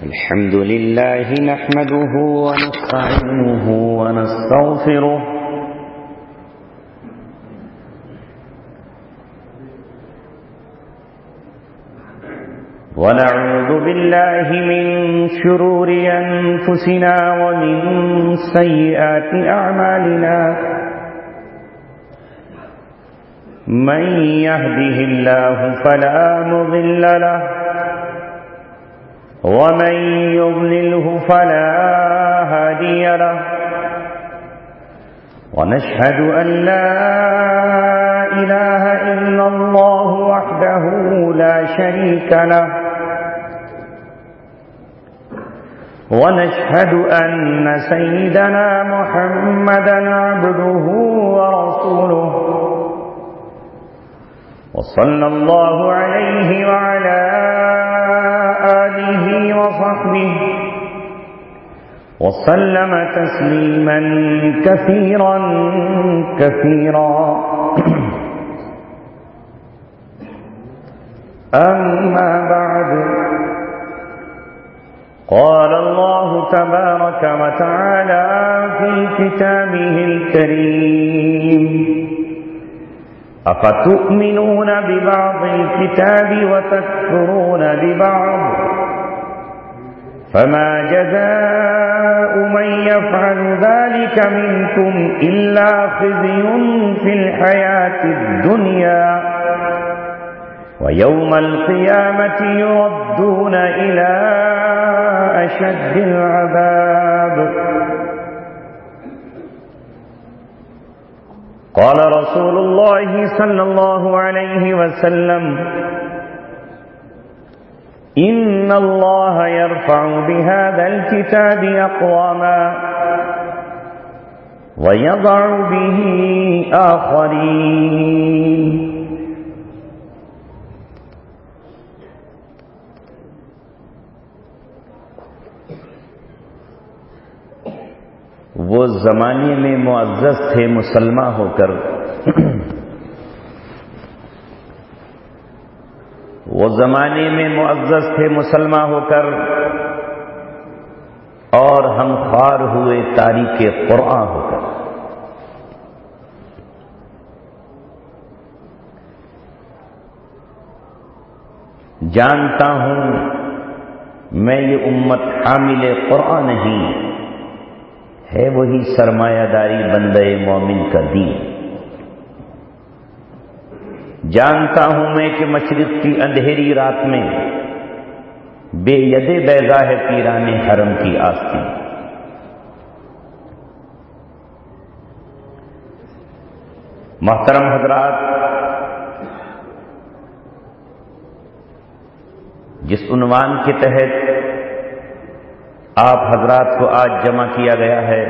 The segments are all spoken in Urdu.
الحمد لله نحمده ونستعينه ونستغفره ونعوذ بالله من شرور أنفسنا ومن سيئات أعمالنا من يهده الله فلا مضل له ومن يضلله فلا هادي له ونشهد أن لا إله إلا الله وحده لا شريك له ونشهد أن سيدنا محمدا عبده ورسوله وصلى الله عليه وعلى آله وصحبه وسلم تسليما كثيرا كثيرا أما بعد قال الله تبارك وتعالى في كتابه الكريم أفتؤمنون ببعض الكتاب وتكفرون ببعض فما جزاء من يفعل ذلك منكم إلا خزي في الحياة الدنيا ويوم القيامة يردون إلى أشد العذاب قال رسول الله صلى الله عليه وسلم إن الله يرفع بهذا الكتاب أقواما ويضع به آخرين وہ زمانے میں معزز تھے مسلمہ ہو کر وہ زمانے میں معزز تھے مسلمہ ہو کر اور ہم خوار ہوئے تاریخ قرآن ہو کر جانتا ہوں میں یہ امت حامل قرآن نہیں ہے وہی سرمایہ داری بندے مومن کا دین جانتا ہوں میں کہ مشرق کی اندھیری رات میں بے ید بیضا ہے پیران حرم کی آستین محترم حضرات جس عنوان کے تحت آپ حضرات کو آج جمع کیا گیا ہے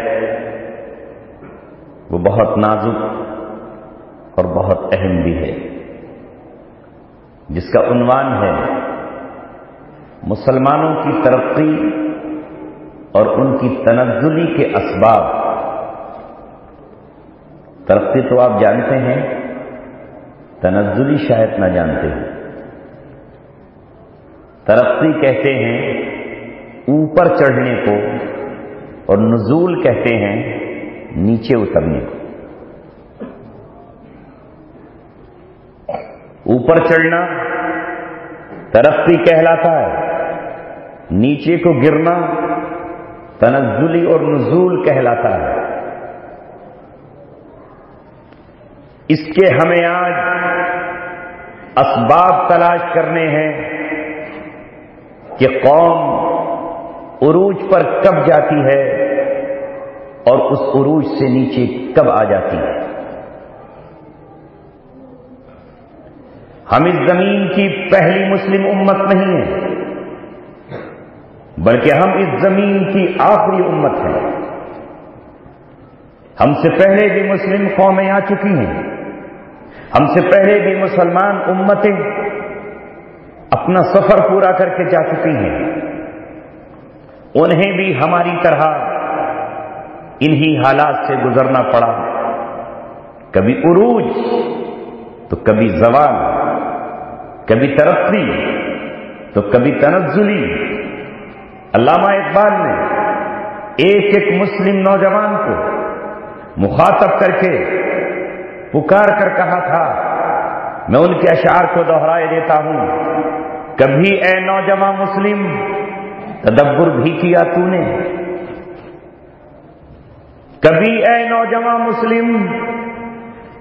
وہ بہت نازک اور بہت اہم بھی ہے جس کا عنوان ہے مسلمانوں کی ترقی اور ان کی تنزلی کے اسباب ترقی تو آپ جانتے ہیں تنزلی شاید نہ جانتے ہیں ترقی کہتے ہیں اوپر چڑھنے کو اور نزول کہتے ہیں نیچے اترنے کو اوپر چڑھنا ترقی کہلاتا ہے نیچے کو گرنا تنزلی اور نزول کہلاتا ہے اس کے ہمیں آج اسباب تلاش کرنے ہیں کہ قوم عروج پر کب جاتی ہے اور اس عروج سے نیچے کب آ جاتی ہے ہم اس زمین کی پہلی مسلم امت نہیں ہیں بلکہ ہم اس زمین کی آخری امت ہیں ہم سے پہلے بھی مسلم قومیں آ چکی ہیں ہم سے پہلے بھی مسلمان امتیں اپنا سفر پورا کر کے جا چکی ہیں انہیں بھی ہماری طرح انہی حالات سے گزرنا پڑا کبھی عروج تو کبھی زوال کبھی ترقی تو کبھی تنزلی۔ علامہ اقبال نے ایک ایک مسلم نوجوان کو مخاطب کر کے پکار کر کہا تھا، میں ان کے اشعار کو دہرائے دیتا ہوں، کبھی اے نوجوان مسلم تدبر بھی کیا تو نے؟ کبھی اے نوجوان مسلم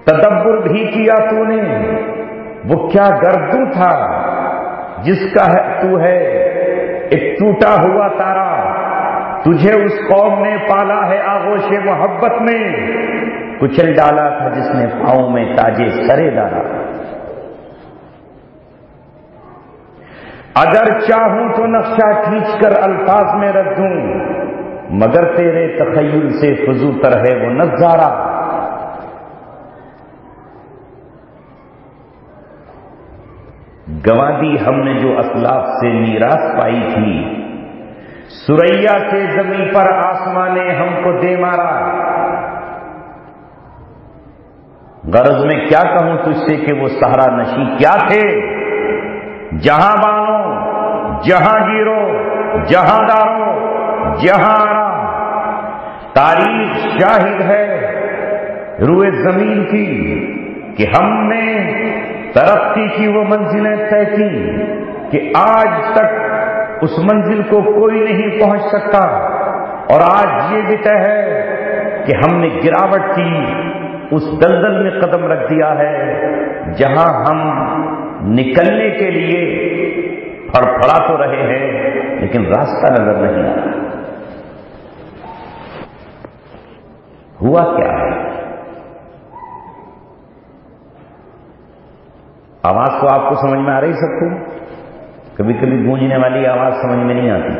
تدبر بھی کیا تو نے؟ وہ کیا گردوں تھا جس کا تو ہے ایک ٹوٹا ہوا تارا، تجھے اس قوم نے پالا ہے آغوش محبت میں، کچل ڈالا تھا جس نے پاؤں میں تاجے سرے ڈالا۔ اگر چاہوں تو نقشہ کھینچ کر الفاظ میں رکھ دوں، مگر تیرے تخیل سے فزو تر ہے وہ نظارہ۔ گنوا دی ہم نے جو اسلاف سے میراث پائی تھی، سریا سے زمین پر آسمان نے ہم کو دے مارا۔ غرض میں کیا کہوں تجھ سے کہ وہ صحرا نشی کیا تھے، جہاں بانو جہاں گیرو جہاں دارو جہاں آرا۔ تاریخ شاہد ہے روئے زمین کی کہ ہم نے ترقی کی وہ منزلیں طے کی کہ آج تک اس منزل کو کوئی نہیں پہنچ سکتا، اور آج یہ بھی طے ہے کہ ہم نے گراوٹ کی اس دلدل میں قدم رکھ دیا ہے جہاں ہم نکلنے کے لیے پھڑپھڑا تو رہے ہیں لیکن راستہ نظر نہیں آ رہا۔ ہوا کیا ہے؟ آواز تو آپ کو سمجھ میں آ رہی سب کو؟ کبھی کبھی گونجنے والی آواز سمجھ میں نہیں آتی،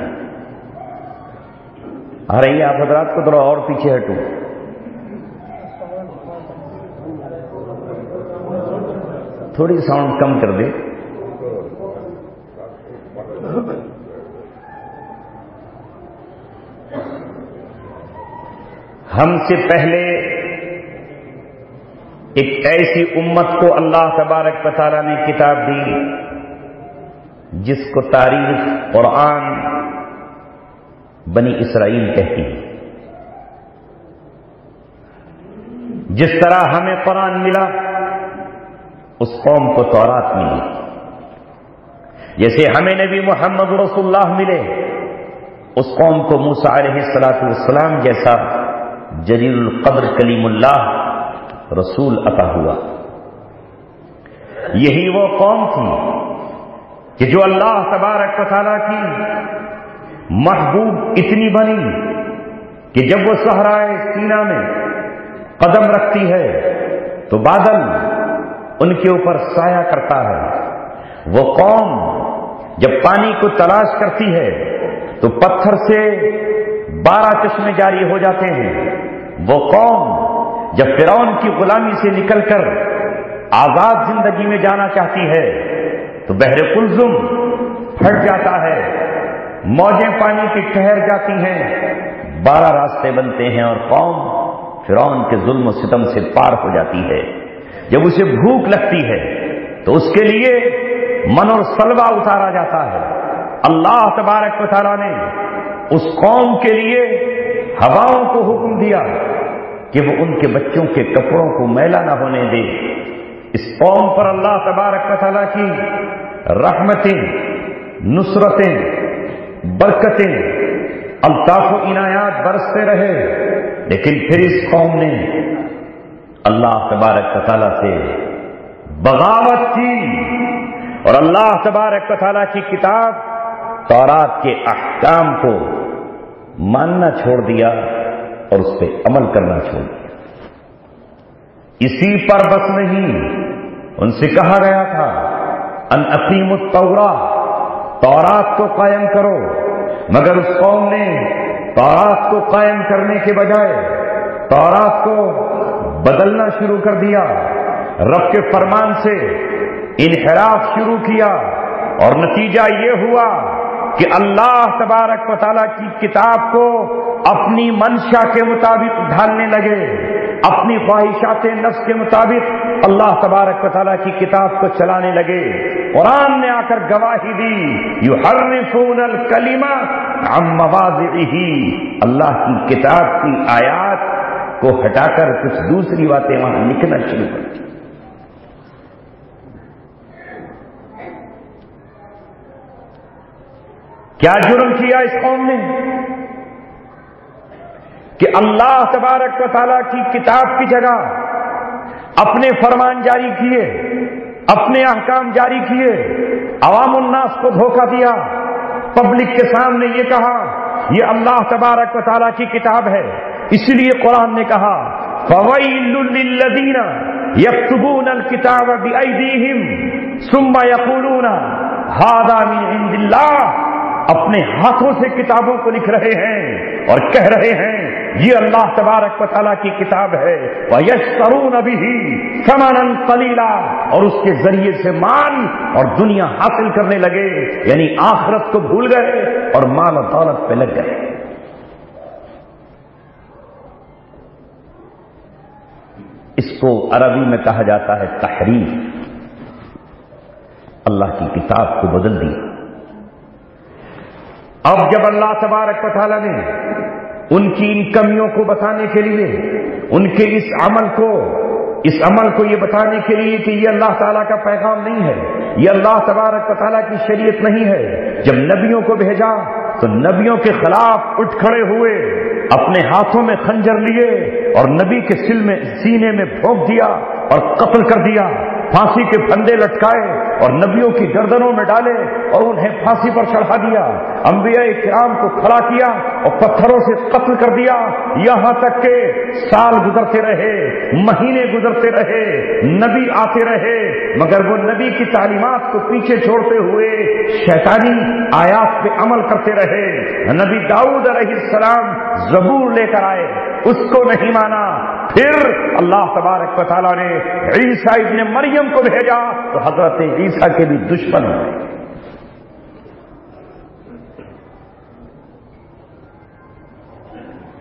آ رہی ہے؟ آپ حضرات کو تھوڑا اور پیچھے ہٹو۔ تھوڑی ساؤنڈ کم کر دے۔ ہم سے پہلے ایک ایسی امت کو اللہ تبارک و تعالیٰ نے کتاب دی جس کو تاریخ قرآن بنی اسرائیل کہتی ہے۔ جس طرح ہمیں قرآن ملا اس قوم کو تورات ملی، جیسے ہمیں نبی محمد رسول اللہ ملے اس قوم کو موسیٰ علیہ السلام جیسا جلیل القدر کلیم اللہ رسول عطا ہوا۔ یہی وہ قوم تھی کہ جو اللہ تبارک و تعالیٰ کی محبوب اتنی بنی کہ جب وہ صحرائے سینا میں قدم رکھتی ہے تو بادل ان کے اوپر سایہ کرتا ہے۔ وہ قوم جب پانی کو تلاش کرتی ہے تو پتھر سے 12 چشمے جاری ہو جاتے ہیں۔ وہ قوم جب فرعون کی غلامی سے نکل کر آزاد زندگی میں جانا چاہتی ہے تو بحر قلزم پھٹ جاتا ہے، موجیں پانی کی ٹھہر جاتی ہیں، 12 راستے بنتے ہیں اور قوم فرعون کے ظلم و ستم سے پار ہو جاتی ہے۔ جب اسے بھوک لگتی ہے تو اس کے لیے من اور سلوہ اتارا جاتا ہے۔ اللہ تبارک و تعالیٰ نے اس قوم کے لیے ہواؤں کو حکم دیا کہ وہ ان کے بچوں کے کپڑوں کو میلا نہ ہونے دے۔ اس قوم پر اللہ تبارک و تعالیٰ کی رحمتیں، نصرتیں، برکتیں، الطاف و عنایات برستے رہے، لیکن پھر اس قوم نے اللہ تبارک و تعالیٰ سے بغاوت کی اور اللہ تبارک و تعالیٰ کی کتاب تورات کے احکام کو ماننا چھوڑ دیا اور اس پہ عمل کرنا چھوڑ دیا۔ اسی پر بس نہیں، ان سے کہا گیا تھا ان اقیموا التوراۃ، تورات کو قائم کرو، مگر اس قوم نے تورات کو قائم کرنے کے بجائے تورات کو بدلنا شروع کر دیا، رب کے فرمان سے انحراف شروع کیا، اور نتیجہ یہ ہوا کہ اللہ تبارک و تعالیٰ کی کتاب کو اپنی منشا کے مطابق ڈھالنے لگے، اپنی خواہشات نفس کے مطابق اللہ تبارک و تعالیٰ کی کتاب کو چلانے لگے۔ قرآن نے آ کر گواہی دی، یحرفون الکلمہ عن مواضعہ، اللہ کی کتاب کی آیات کو ہٹا کر کچھ دوسری باتیں وہاں لکھنا شروع کر دی۔ کیا جرم کیا اس قوم نے کہ اللہ تبارک و تعالیٰ کی کتاب کی جگہ اپنے فرمان جاری کیے، اپنے احکام جاری کیے، عوام الناس کو دھوکہ دیا، پبلک کے سامنے یہ کہا یہ اللہ تبارک و تعالیٰ کی کتاب ہے۔ اس لیے قرآن نے کہا فَوَيْلٌ لِّلَّذِينَ يَكْتُبُونَ الْكِتَابَ بِأَيْدِيهِمْ ثُمَّ يَقُولُونَ هَٰذَا مِنْ عِندِ اللَّهِ، اپنے ہاتھوں سے کتابوں کو لکھ رہے ہیں اور کہہ رہے ہیں یہ اللہ تبارک و تعالیٰ کی کتاب ہے، وَيَشْتَرُونَ بِهِ ثَمَنًا قَلِيلًا، اور اس کے ذریعے سے مال اور دنیا حاصل کرنے لگے، یعنی آخرت کو بھول گئے اور مال و دولت پہ لگ گئے۔ اس کو عربی میں کہا جاتا ہے تحریف، اللہ کی کتاب کو بدل دیا۔ اب جب اللہ تبارک و تعالیٰ نے ان کی ان کمیوں کو بتانے کے لیے، ان کے اس عمل کو یہ بتانے کے لیے کہ یہ اللہ تعالیٰ کا پیغام نہیں ہے، یہ اللہ تبارک و تعالیٰ کی شریعت نہیں ہے، جب نبیوں کو بھیجا تو نبیوں کے خلاف اٹھ کھڑے ہوئے، اپنے ہاتھوں میں خنجر لیے اور نبی کے سینے میں بھونک دیا اور قتل کر دیا، پھانسی کے پھندے لٹکائے اور نبیوں کی گردنوں میں ڈالے اور انہیں پھانسی پر چڑھا دیا، انبیاء کرام کو کھڑا کیا اور پتھروں سے قتل کر دیا، یہاں تک کہ سال گزرتے رہے، مہینے گزرتے رہے، نبی آتے رہے، مگر وہ نبی کی تعلیمات کو پیچھے چھوڑتے ہوئے شیطانی آیات پہ عمل کرتے رہے۔ نبی داؤد علیہ السلام زبور لے کر آئے، اس کو نہیں مانا، پھر اللہ تبارک و تعالیٰ نے عیسیٰ ابن مریم کو بھیجا تو حضرت عیسیٰ کے بھی دشمن ہوئے۔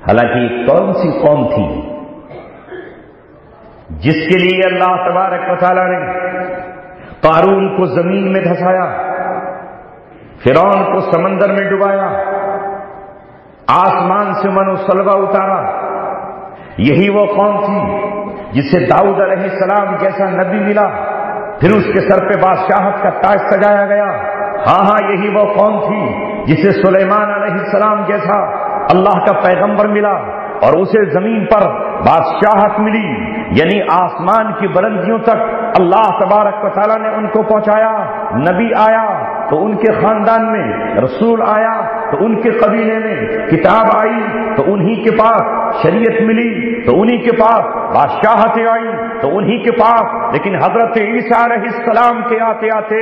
حالانکہ یہ کون سی قوم تھی جس کے لیے اللہ تبارک و تعالیٰ نے قارون کو زمین میں دھسایا، فرعون کو سمندر میں ڈبایا، آسمان سے من و سلوہ اتارا۔ یہی وہ قوم تھی جسے داؤد علیہ السلام جیسا نبی ملا، پھر اس کے سر پہ بادشاہت کا تاج سجایا گیا۔ ہاں یہی وہ قوم تھی جسے سلیمان علیہ السلام جیسا اللہ کا پیغمبر ملا اور اسے زمین پر بادشاہت ملی، یعنی آسمان کی بلندیوں تک اللہ تبارک و تعالیٰ نے ان کو پہنچایا۔ نبی آیا تو ان کے خاندان میں، رسول آیا تو ان کے قبیلے میں، کتاب آئی تو انہی کے پاس، شریعت ملی تو انہی کے پاس، بادشاہتیں آئی تو انہی کے پاس، لیکن حضرت عیسیٰ علیہ السلام کے آتے آتے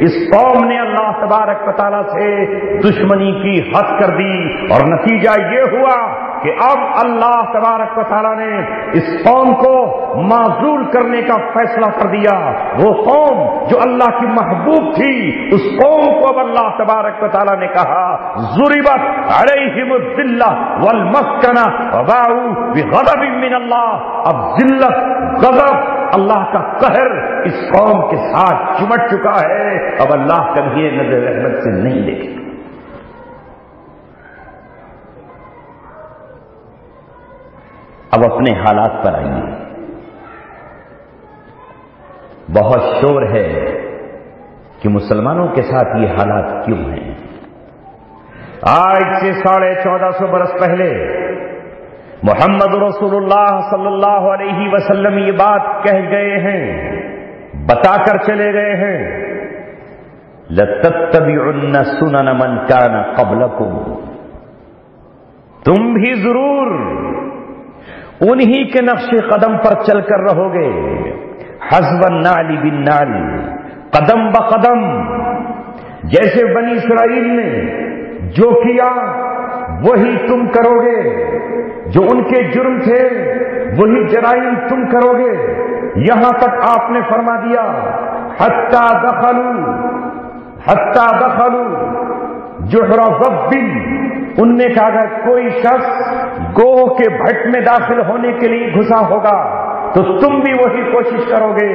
اس قوم نے اللہ تبارک و تعالیٰ سے دشمنی کی حد کر دی، اور نتیجہ یہ ہوا کہ اب اللہ تبارک و تعالیٰ نے اس قوم کو معزول کرنے کا فیصلہ کر دیا۔ وہ قوم جو اللہ کی محبوب تھی، اس قوم کو اب اللہ تبارک و تعالیٰ نے کہا ضربت علیہم الذلہ والمسکنہ وباؤوا بغضب من اللہ، اب ذلت، غضب، اللہ کا قہر اس قوم کے ساتھ چمٹ چکا ہے، اب اللہ کبھی نظر رحمت سے نہیں دیکھے۔ اب اپنے حالات پر آئیے۔ بہت شور ہے کہ مسلمانوں کے ساتھ یہ حالات کیوں ہیں۔ آج سے 1450 برس پہلے محمد رسول اللہ صلی اللہ علیہ وسلم یہ بات کہہ گئے ہیں، بتا کر چلے گئے ہیں، لَتَتَّبِعُنَّ سُنَنَ مَنْ كَانَ قَبْلَكُمْ، تم بھی ضرور انہی کے نقش قدم پر چل کر رہو گے، حذو النعل بالنعل، قدم بقدم، جیسے بنی اسرائیل نے جو کیا وہی تم کرو گے، جو ان کے جرم تھے وہی جرائم تم کرو گے، یہاں تک آپ نے فرما دیا حتی دخلوا جحر ضب، ان نے کہا اگر کوئی شخص گوہ کے بھٹ میں داخل ہونے کے لیے گھسا ہوگا تو تم بھی وہی کوشش کرو گے،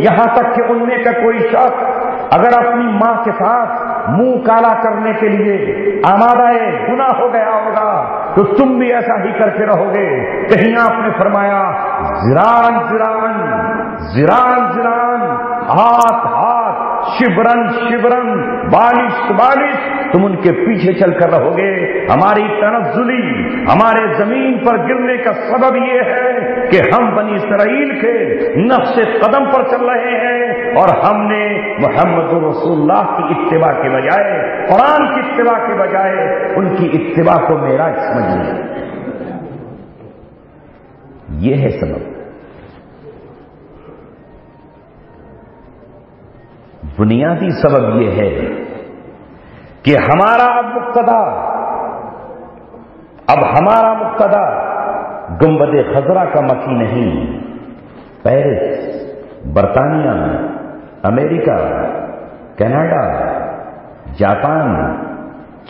یہاں تک کہ ان میں کا کوئی شخص اگر اپنی ماں کے ساتھ منہ کالا کرنے کے لیے آمادہ گناہ ہو گیا ہوگا تو تم بھی ایسا ہی کرتے رہو گے. کہیں آپ نے فرمایا زران زران زران زران، ہاتھ ہاتھ، شبرن شبرن، بالش بالش، تم ان کے پیچھے چل کر رہو گے. ہماری تنزلی ہمارے زمین پر گرنے کا سبب یہ ہے کہ ہم بنی اسرائیل کے نقش قدم پر چل رہے ہیں اور ہم نے محمد رسول اللہ کی اتباع کے بجائے، قرآن کی اتباع کے بجائے ان کی اتباع کو معراج سمجھ لیا. یہ ہے سبب. بنیادی سبب یہ ہے کہ ہمارا ہمارا مقتدا گنبد خضرا کا مکی نہیں. پیرس، برطانیہ، امریکہ، کینیڈا، جاپان،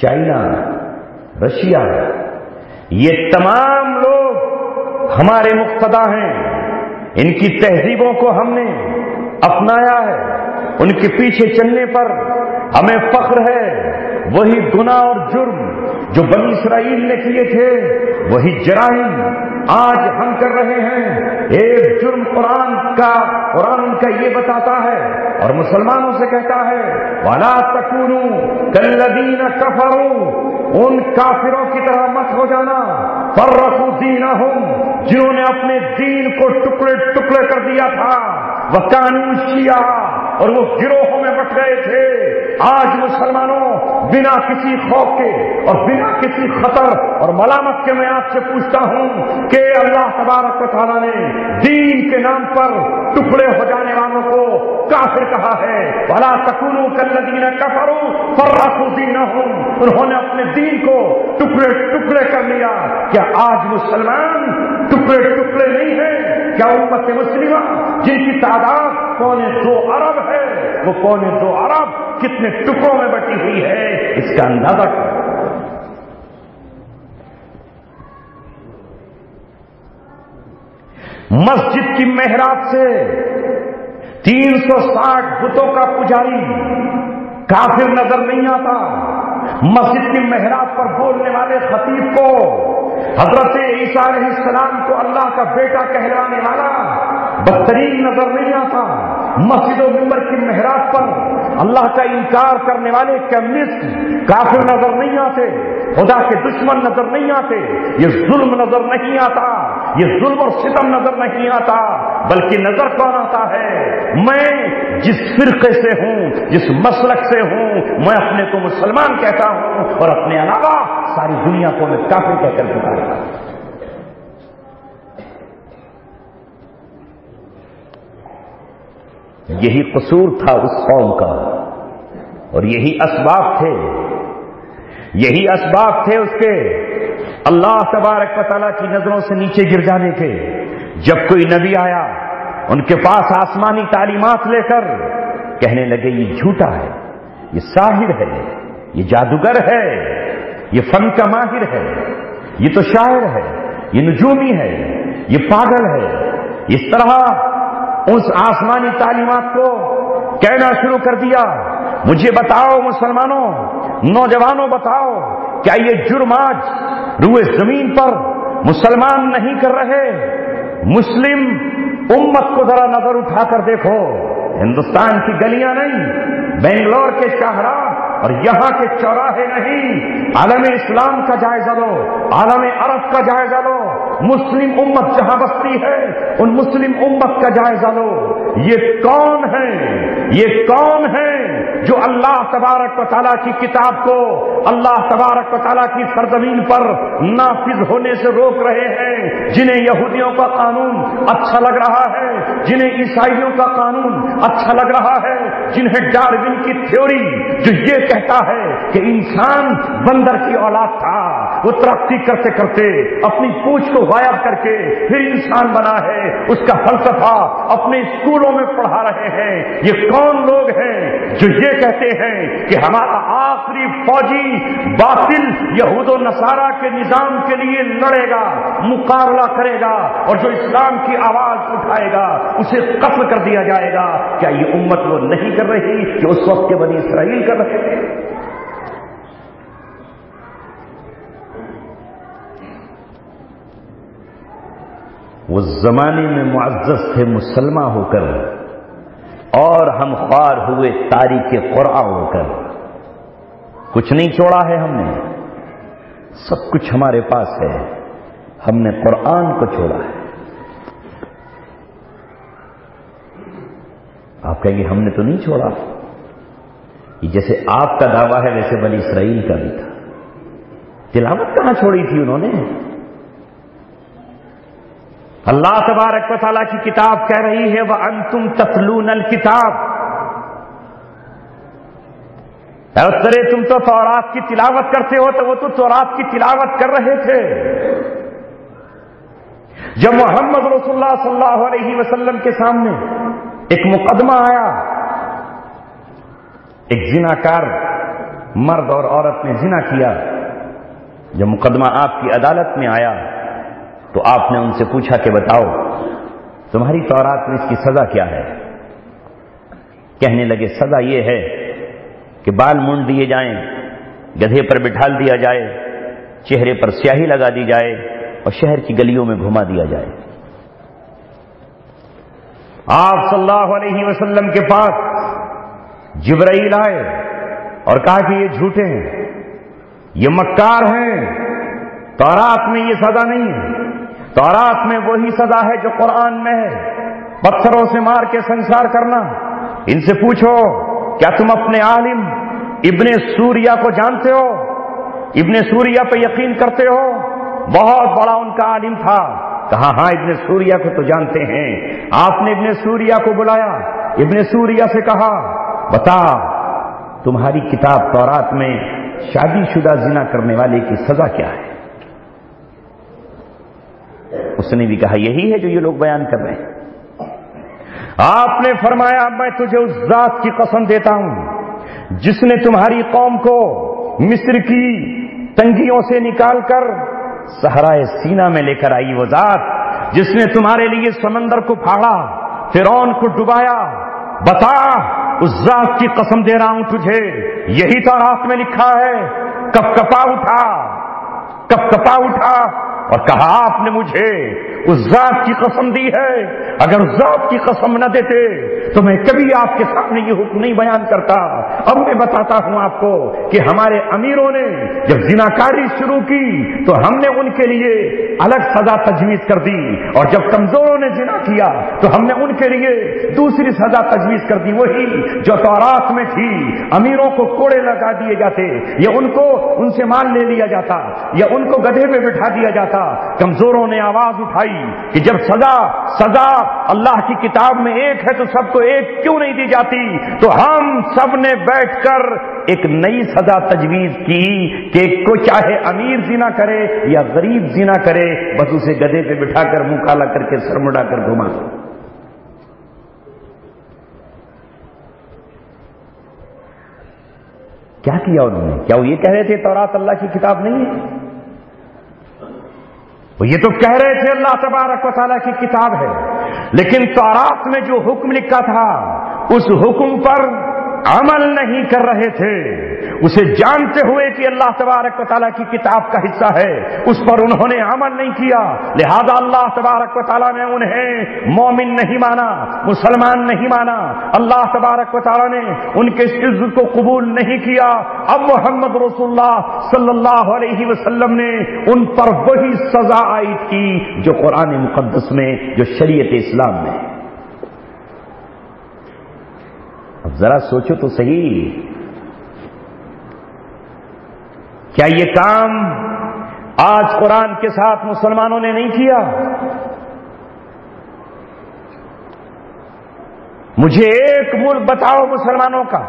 چائنا، رشیا، یہ تمام لوگ ہمارے مقتدا ہیں. ان کی تہذیبوں کو ہم نے اپنایا ہے. ان کے پیچھے چلنے پر ہمیں فخر ہے. وہی گناہ اور جرم جو بنی اسرائیل نے کیے تھے، وہی جرائم آج ہم کر رہے ہیں. ایک جرم قرآن ان کا یہ بتاتا ہے اور مسلمانوں سے کہتا ہے وَلَا تَكُونُوا كَالَّذِينَ كَفَرُوا، ان کافروں کی طرح مت ہو جانا. فَرَّقُوا دِينَهُمْ، جنہوں نے اپنے دین کو ٹکڑے ٹکڑے کر دیا تھا. وَكَانُوا شِيَعًا، اور وہ گروہوں میں بٹ گئے تھے. آج مسلمانوں بنا کسی خوف کے اور بنا کسی خطر اور ملامت کے میں آپ سے پوچھتا ہوں کہ اللہ تبارک و تعالیٰ نے دین کے نام پر ٹکڑے ہو جانے والوں کو کافر کہا ہے. وَلَا تَكُونُوا كَالَّذِينَ كَفَرُوا فَرَّقُوا دِينَهُمْ، انہوں نے اپنے دین کو ٹکڑے ٹکڑے کر لیا. کیا آج مسلمان ٹکڑے ٹکڑے نہیں ہیں؟ کیا امت مسلمہ جن کی تعداد 2.25 ارب ہے، وہ 2.25 ارب کتنے ٹکڑوں میں بٹی ہوئی ہے، اس کا اندازہ کرو. مسجد کی محراب سے 360 بتوں کا پجاری کافر نظر نہیں آتا. مسجد کی محراب پر بولنے والے خطیب کو، حضرت عیسیٰ علیہ السلام کو اللہ کا بیٹا کہلانے والا بدترین نظر نہیں آتا. مسجد و منبر کی محراب پر اللہ کا انکار کرنے والے کمیونسٹ کافر نظر نہیں آتے. خدا کے دشمن نظر نہیں آتے. یہ ظلم نظر نہیں آتا. یہ ظلم اور ستم نظر نہیں آتا. بلکہ نظر کون آتا ہے؟ میں جس فرقے سے ہوں، جس مسلک سے ہوں، میں اپنے کو مسلمان کہتا ہوں اور اپنے علاوہ ساری دنیا کو میں کافر کہہ کر پکارتا ہوں. یہی قصور تھا اس قوم کا اور یہی اسباب تھے اس کے اللہ تبارک و تعالیٰ کی نظروں سے نیچے گر جانے کے. جب کوئی نبی آیا ان کے پاس آسمانی تعلیمات لے کر، کہنے لگے یہ جھوٹا ہے، یہ ساحر ہے، یہ جادوگر ہے، یہ فن کا ماہر ہے، یہ تو شاعر ہے، یہ نجومی ہے، یہ پاگل ہے. اس طرح اس آسمانی تعلیمات کو کہنا شروع کر دیا. مجھے بتاؤ مسلمانوں، نوجوانوں بتاؤ، کیا یہ جرم آج روئے زمین پر مسلمان نہیں کر رہے؟ مسلم امت کو ذرا نظر اٹھا کر دیکھو. ہندوستان کی گلیاں نہیں، بنگلور کے شاہراہ اور یہاں کے چوراہے نہیں، عالم اسلام کا جائزہ لو، عالم عرب کا جائزہ لو. مسلم امت جہاں بستی ہے ان مسلم امت کا جائزہ لو. یہ کون ہے جو اللہ تبارک و تعالیٰ کی کتاب کو اللہ تبارک و تعالیٰ کی سرزمین پر نافذ ہونے سے روک رہے ہیں؟ جنہیں یہودیوں کا قانون اچھا لگ رہا ہے، جنہیں عیسائیوں کا قانون اچھا لگ رہا ہے، جنہیں ڈارون کی تھیوری جو یہ کہتا ہے کہ انسان بندر کی اولاد تھا، وہ ترقی کرتے کرتے اپنی پوچھ کو غائب کر کے پھر انسان بنا ہے، اس کا فلسفہ اپنے اسکولوں میں پڑھا رہے ہیں. یہ کون لوگ ہیں جو یہ کہتے ہیں کہ ہمارا آخری فوجی باطل یہود و نصارہ کے نظام کے لیے لڑے گا، مقابلہ کرے گا، اور جو اسلام کی آواز اٹھائے گا اسے قتل کر دیا جائے گا۔ کیا یہ امت وہ نہیں کر رہی کہ اس وقت کے بنی اسرائیل کر رہے تھے؟ وہ زمانے میں معزز تھے مسلمان ہو کر، اور ہم خوار ہوئے تاریخ قرآن ہو کر۔ کچھ نہیں چھوڑا ہے ہم نے، سب کچھ ہمارے پاس ہے، ہم نے قرآن کو چھوڑا ہے۔ آپ کہیں گے ہم نے تو نہیں چھوڑا، یہ جیسے آپ کا دعویٰ ہے ویسے بنی اسرائیل کا بھی تھا۔ تلاوت کہاں چھوڑی تھی انہوں نے؟ اللہ تبارک و تعالیٰ کی کتاب کہہ رہی ہے وَأَنْتُمْ تَتْلُونَ الْكِتَابَ، ارے تم تو تورات کی تلاوت کرتے ہو، تو وہ تو تورات کی تلاوت کر رہے تھے۔ جب محمد رسول اللہ صلی اللہ علیہ وسلم کے سامنے ایک مقدمہ آیا، ایک زناکار مرد اور عورت نے زنا کیا، جب مقدمہ آپ کی عدالت میں آیا تو آپ نے ان سے پوچھا کہ بتاؤ تمہاری تورات میں اس کی سزا کیا ہے؟ کہنے لگے سزا یہ ہے کہ بال مونڈ دیے جائیں، گدھے پر بٹھال دیا جائے، چہرے پر سیاہی لگا دی جائے، اور شہر کی گلیوں میں گھما دیا جائے۔ آپ صلی اللہ علیہ وسلم کے پاس جبرائیل آئے اور کہا کہ یہ جھوٹے ہیں، یہ مکار ہیں، تورات میں یہ سزا نہیں ہے، تورات میں وہی سزا ہے جو قرآن میں ہے، پتھروں سے مار کے سنسار کرنا۔ ان سے پوچھو کیا تم اپنے عالم ابن سوریہ کو جانتے ہو؟ ابن سوریہ پہ یقین کرتے ہو؟ بہت بڑا ان کا عالم تھا۔ کہا ہاں ابن سوریہ کو تو جانتے ہیں۔ آپ نے ابن سوریہ کو بلایا، ابن سوریہ سے کہا بتا تمہاری کتاب تورات میں شادی شدہ زنا کرنے والے کی سزا کیا ہے؟ اس نے بھی کہا یہی ہے جو یہ لوگ بیان کر رہے ہیں۔ آپ نے فرمایا میں تجھے اس ذات کی قسم دیتا ہوں جس نے تمہاری قوم کو مصر کی تنگیوں سے نکال کر صحرائے سینا میں لے کر آئی، وہ ذات جس نے تمہارے لیے سمندر کو پھاڑا، فرعون کو ڈبایا، بتا اس ذات کی قسم دے رہا ہوں تجھے یہی تورات میں لکھا ہے۔ کب کپا اٹھا اور کہا آپ نے مجھے اس ذات کی قسم دی ہے، اگر اس ذات کی قسم نہ دیتے تو میں کبھی آپ کے سامنے یہ حکم نہیں بیان کرتا۔ اب میں بتاتا ہوں آپ کو کہ ہمارے امیروں نے جب زناکاری شروع کی تو ہم نے ان کے لیے الگ سزا تجویز کر دی، اور جب کمزوروں نے زنا کیا تو ہم نے ان کے لیے دوسری سزا تجویز کر دی، وہی جو تورات میں تھی۔ امیروں کو کوڑے لگا دیے جاتے، یا ان سے مال لے لیا جاتا، یا ان کو گدھے پہ بٹھا دیا جاتا۔ کمزوروں نے آواز اٹھائی کہ جب سزا اللہ کی کتاب میں ایک ہے تو سب کو ایک کیوں نہیں دی جاتی؟ تو ہم سب نے بیٹھ کر ایک نئی سزا تجویز کی کہ کوئی چاہے امیر زنا کرے یا غریب زنا کرے، بس اسے گدھے پہ بٹھا کر منہ کالا کر کے سر مڑا کر گھما دو۔ کیا کیا انہوں نے؟ کیا وہ یہ کہہ رہے تھے تورات اللہ کی کتاب نہیں ہے؟ وہ یہ تو کہہ رہے تھے اللہ تبارک و تعالیٰ کی کتاب ہے، لیکن تورات میں جو حکم لکھا تھا اس حکم پر عمل نہیں کر رہے تھے، اسے جانتے ہوئے کہ اللہ تبارک و تعالیٰ کی کتاب کا حصہ ہے، اس پر انہوں نے عمل نہیں کیا، لہذا اللہ تبارک و تعالیٰ نے انہیں مومن نہیں مانا، مسلمان نہیں مانا، اللہ تبارک و تعالیٰ نے ان کے اس عزت کو قبول نہیں کیا۔ اب محمد رسول اللہ صلی اللہ علیہ وسلم نے ان پر وہی سزا عائد کی جو قرآن مقدس میں، جو شریعت اسلام میں۔ اب ذرا سوچو تو صحیح، کیا یہ کام آج قرآن کے ساتھ مسلمانوں نے نہیں کیا؟ مجھے ایک ملک بتاؤ مسلمانوں کا،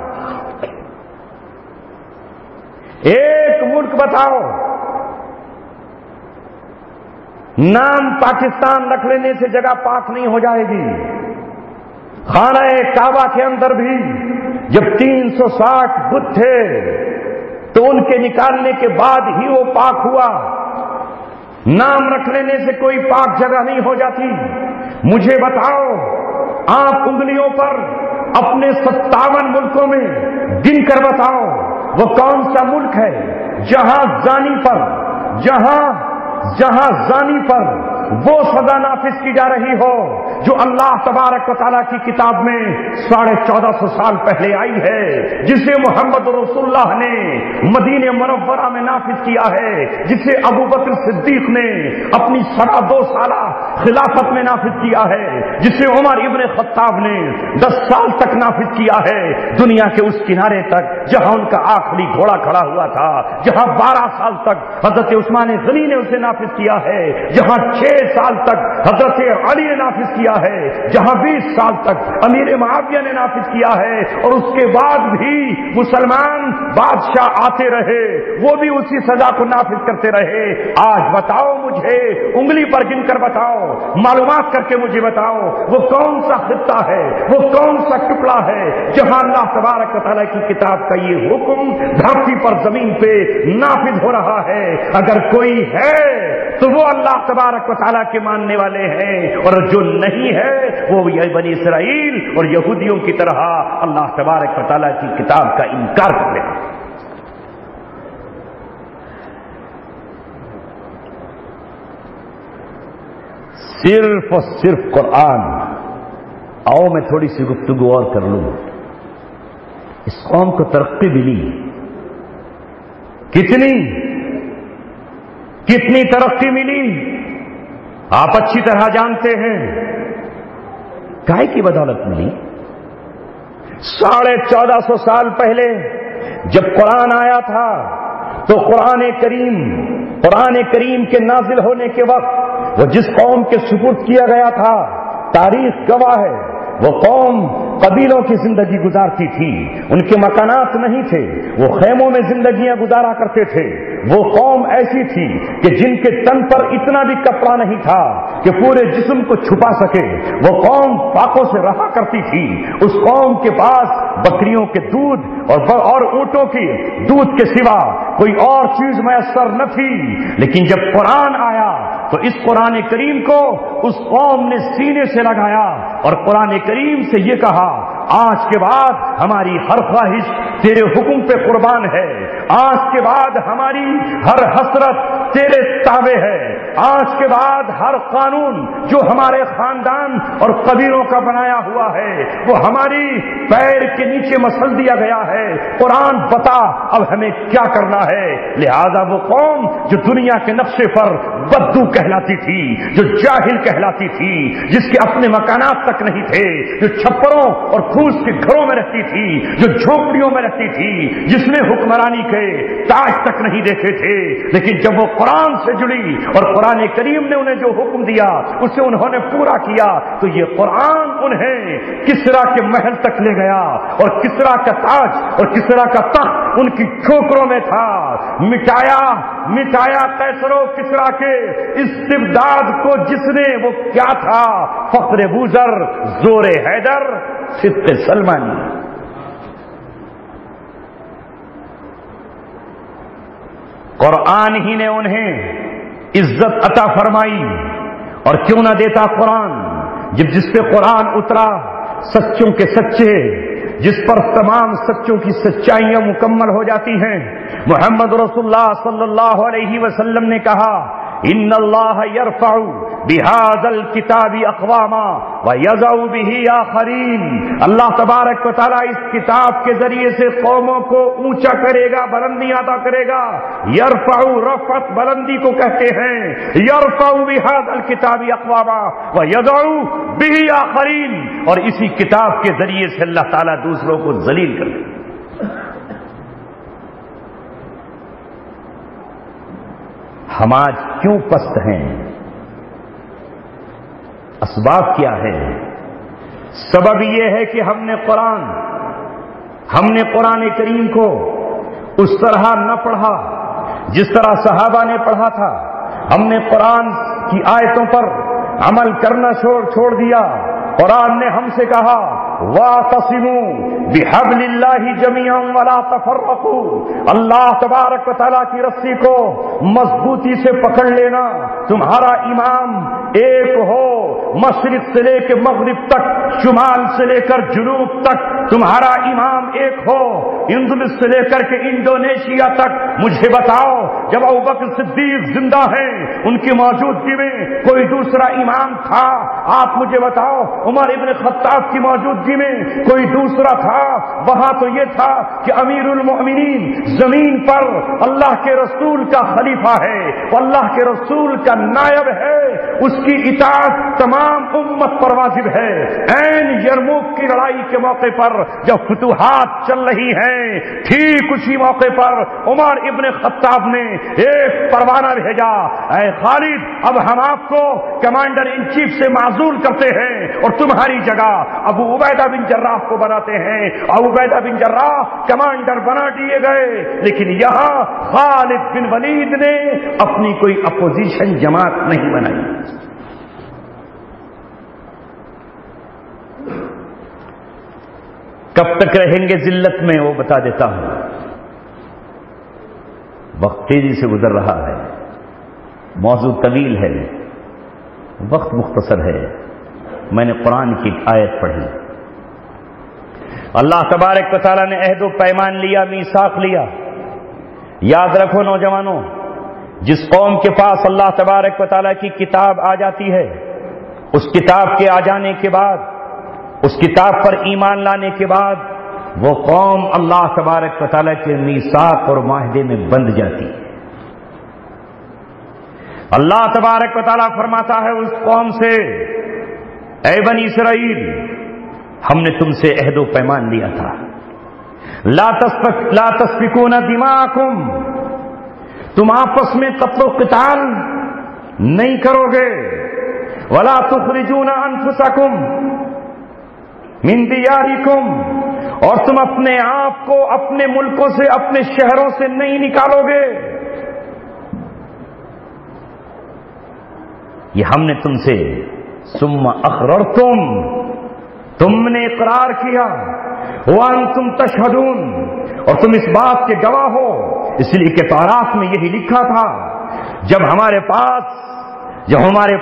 ایک ملک بتاؤ، نام پاکستان رکھ لینے سے جگہ پاک نہیں ہو جائے گی۔ خانہ کعبہ کے اندر بھی جب 360 بت تھے تو ان کے نکالنے کے بعد ہی وہ پاک ہوا. نام رکھ لینے سے کوئی پاک جگہ نہیں ہو جاتی. مجھے بتاؤ، آپ انگلیوں پر اپنے 57 ملکوں میں گن کر بتاؤ وہ کون سا ملک ہے جہاں زانی پر وہ سزا نافذ کی جا رہی ہو جو اللہ تبارک و تعالیٰ کی کتاب میں 1450 سال پہلے آئی ہے، جسے محمد رسول اللہ نے مدینہ منورہ میں نافذ کیا ہے، جسے ابو بکر صدیق نے اپنی 2 سالہ خلافت میں نافذ کیا ہے، جسے عمر ابن خطاب نے 10 سال تک نافذ کیا ہے، دنیا کے اس کنارے تک جہاں ان کا آخری گھوڑا کھڑا ہوا تھا، جہاں 12 سال تک حضرت عثمان غنی نے اسے نافذ کیا ہے، جہاں 6 سال تک حضرت علی نے نافذ کیا ہے، جہاں 20 سال تک امیر معاویہ نے نافذ کیا ہے، اور اس کے بعد بھی مسلمان بادشاہ آتے رہے، وہ بھی اسی سزا کو نافذ کرتے رہے. آج بتاؤ مجھے، انگلی پر گن کر بتاؤ، معلومات کر کے مجھے بتاؤ وہ کون سا خطہ ہے، وہ کون سا ٹکڑا ہے جہاں اللہ تبارک و تعالیٰ کی کتاب کا یہ حکم دھرتی پر زمین پہ نافذ ہو رہا ہے. اگر کوئی ہے تو وہ اللہ تبارک و تعالیٰ کے ماننے والے ہیں، اور جو نہیں ہے وہ یہ بنی اسرائیل اور یہودیوں کی طرح اللہ تبارک و تعالیٰ کی کتاب کا انکار کرتے ہیں. صرف اور صرف قرآن. آؤ میں تھوڑی سی گفتگو اور کر لوں. اس قوم کو ترقی ملی، کتنی ترقی ملی آپ اچھی طرح جانتے ہیں. کائے کی بدولت ملی؟ 1450 سال پہلے جب قرآن آیا تھا تو قرآن کریم کے نازل ہونے کے وقت وہ جس قوم کے سپرد کیا گیا تھا، تاریخ گواہ ہے، وہ قوم قبیلوں کی زندگی گزارتی تھی، ان کے مکانات نہیں تھے، وہ خیموں میں زندگیاں گزارا کرتے تھے. وہ قوم ایسی تھی کہ جن کے تن پر اتنا بھی کپڑا نہیں تھا کہ پورے جسم کو چھپا سکے. وہ قوم پاکوں سے رہا کرتی تھی. اس قوم کے پاس بکریوں کے دودھ اور اونٹوں کی دودھ کے سوا کوئی اور چیز میسر نہ تھی. لیکن جب قرآن آیا تو اس قرآن کریم کو اس قوم نے سینے سے لگایا اور قرآن کریم سے یہ کہا، آج کے بعد ہماری ہر خواہش تیرے حکم پہ قربان ہے، آج کے بعد ہماری ہر حسرت تیرے تابع ہے، آج کے بعد ہر قانون جو ہمارے خاندان اور قبیلوں کا بنایا ہوا ہے وہ ہماری پیر کے نیچے مسل دیا گیا ہے. قرآن بتا اب ہمیں کیا کرنا ہے. لہذا وہ قوم جو دنیا کے نقشے پر بدو کہلاتی تھی، جو جاہل کہلاتی تھی، جس کے اپنے مکانات تک نہیں تھے، جو چھپروں اور پھوس کے گھروں میں رہتی تھی، جو جھونپڑیوں میں رہتی تھی، جس نے حکمرانی کے تاج تک نہیں دیکھے تھے، لیکن جب وہ قرآن سے جڑی اور قرآن کریم نے انہیں جو حکم دیا اسے انہوں نے پورا کیا تو یہ قرآن انہیں کسرا کے محل تک لے گیا، اور کسرا کا تاج اور کسرا کا تخت ان کی ٹھوکروں میں تھا. مٹایا قیصر و کسرا کے استبداد کو جس نے، وہ کیا تھا؟ فخر بوذر، زور حیدر، صدق سلمانی. قرآن ہی نے انہیں عزت عطا فرمائی. اور کیوں نہ دیتا قرآن، جس پہ قرآن اترا سچوں کے سچے، جس پر تمام سچوں کی سچائیاں مکمل ہو جاتی ہیں. محمد رسول اللہ صلی اللہ علیہ وسلم نے کہا، ان اللہ یرفع بہذا الکتاب اقواما ویضع بہ آخرین. اللہ تبارک و تعالیٰ اس کتاب کے ذریعے سے قوموں کو اونچا کرے گا، بلندی عطا کرے گا. یرفع، رفعت بلندی کو کہتے ہیں. یرفع بہذا الکتاب اقواما ویضع بہ آخرین، اور اسی کتاب کے ذریعے سے اللہ تعالیٰ دوسروں کو ذلیل کرے گا. ہم آج کیوں پست ہیں؟ اسباب کیا ہے؟ سبب یہ ہے کہ ہم نے قرآن کریم کو اس طرح نہ پڑھا جس طرح صحابہ نے پڑھا تھا. ہم نے قرآن کی آیتوں پر عمل کرنا چھوڑ دیا. قرآن نے ہم سے کہا واعتصموا بحبل اللہ جمیعا ولا تفرقوا، اللہ تبارک و تعالیٰ کی رسی کو مضبوطی سے پکڑ لینا، تمہارا امام ایک ہو، مشرق سے لے کے مغرب تک، شمال سے لے کر جنوب تک تمہارا امام ایک ہو، اندلس سے لے کر کے انڈونیشیا تک۔ مجھے بتاؤ، جب ابوبکر صدیق زندہ ہیں، ان کی موجودگی میں کوئی دوسرا امام تھا؟ آپ مجھے بتاؤ، عمر ابن خطاب کی موجودگی میں کوئی دوسرا تھا؟ وہاں تو یہ تھا کہ امیر المؤمنین زمین پر اللہ کے رسول کا خلیفہ ہے، وہ اللہ کے رسول کا نائب ہے، اس کی اطاعت تمام امت پر واجب ہے۔ عین یرموک کی لڑائی کے موقع پر جب فتوحات چل رہی ہیں، ٹھیک اسی موقع پر عمر ابن خطاب نے ایک پروانہ بھیجا، اے خالد، اب ہم آپ کو کمانڈر ان چیف سے معزول کرتے ہیں اور تمہاری جگہ ابو عبیدہ بن جراح کو بناتے ہیں۔ ابو عبیدہ بن جراح کمانڈر بنا دیے گئے، لیکن یہاں خالد بن ولید نے اپنی کوئی اپوزیشن جماعت نہیں بنائی۔ کب تک رہیں گے ذلت میں وہ بتا دیتا ہوں، وقت تیزی سے گزر رہا ہے، موضوع طویل ہے، وقت مختصر ہے۔ میں نے قرآن کی آیت پڑھی، اللہ تبارک و تعالیٰ نے عہد و پیمان لیا، میثاق لیا۔ یاد رکھو نوجوانوں، جس قوم کے پاس اللہ تبارک و تعالیٰ کی کتاب آ جاتی ہے، اس کتاب کے آ جانے کے بعد، اس کتاب پر ایمان لانے کے بعد، وہ قوم اللہ تبارک و تعالیٰ کے میثاق اور معاہدے میں بندھ جاتی ہے۔ اللہ تبارک و تعالیٰ فرماتا ہے اس قوم سے، اے بنی اسرائیل، ہم نے تم سے عہد و پیمان لیا تھا، لا تسفکون دماءکم، تم آپس میں قتل و قتال نہیں کرو گے، ولا تخرجون انفسکم من دیارکم، اور تم اپنے آپ کو اپنے ملکوں سے، اپنے شہروں سے نہیں نکالو گے۔ یہ ہم نے تم سے، ثم اقررتم، تم نے اقرار کیا، وانتم تشہدون، اور تم اس بات کے گواہ ہو، اس لیے کہ تورات میں یہی لکھا تھا، جب ہمارے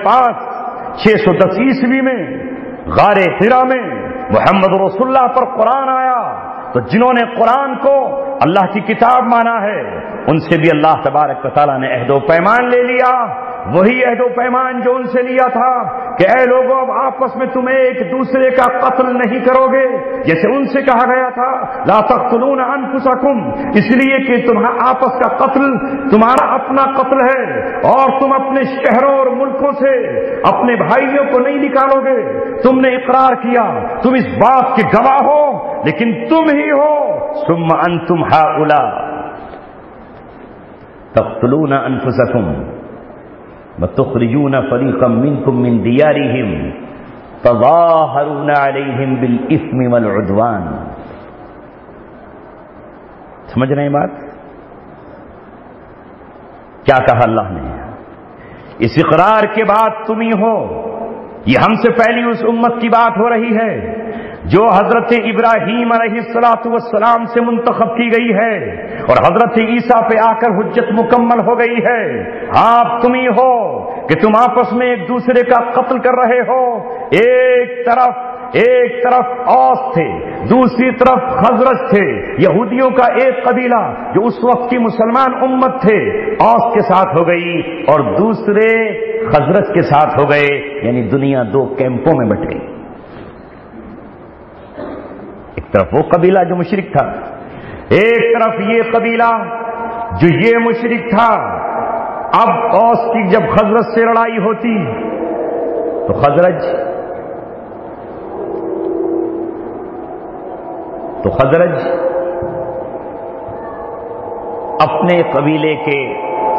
پاس 610 عیسوی میں غار حرا میں محمد رسول اللہ پر قرآن آیا، تو جنہوں نے قرآن کو اللہ کی کتاب مانا ہے، ان سے بھی اللہ تبارک و تعالیٰ نے عہد و پیمان لے لیا، وہی عہد و پیمان جو ان سے لیا تھا کہ اے لوگوں، اب آپس میں تم ایک دوسرے کا قتل نہیں کرو گے، جیسے ان سے کہا گیا تھا لا تقتلون انفسکم، اس لیے کہ تمہارا آپس کا قتل تمہارا اپنا قتل ہے، اور تم اپنے شہروں اور ملکوں سے اپنے بھائیوں کو نہیں نکالو گے۔ تم نے اقرار کیا، تم اس بات کے گواہ ہو، لیکن تم ہی ہو ثم انتم ہؤلاء تقتلون انفسکم وتخرجون فریقا منکم من دیارہم تظاہرون علیہم بالاثم والعدوان۔ سمجھ رہے ہیں بات؟ کیا کہا اللہ نے؟ اس اقرار کے بعد تم ہی ہو، یہ ہم سے پہلی اس امت کی بات ہو رہی ہے جو حضرت ابراہیم علیہ السلام سے منتخب کی گئی ہے، اور حضرت عیسیٰ پہ آ کر حجت مکمل ہو گئی ہے۔ آپ تم ہی ہو کہ تم آپس میں ایک دوسرے کا قتل کر رہے ہو، ایک طرف اوس تھے، دوسری طرف خزرج تھے، یہودیوں کا ایک قبیلہ جو اس وقت کی مسلمان امت تھے، اوس کے ساتھ ہو گئی اور دوسرے خزرج کے ساتھ ہو گئے، یعنی دنیا دو کیمپوں میں بٹ گئی۔ ایک طرف وہ قبیلہ جو مشرک تھا، ایک طرف یہ قبیلہ جو یہ مشرک تھا۔ اب اوس کی جب خزرج سے لڑائی ہوتی تو خزرج اپنے قبیلے کے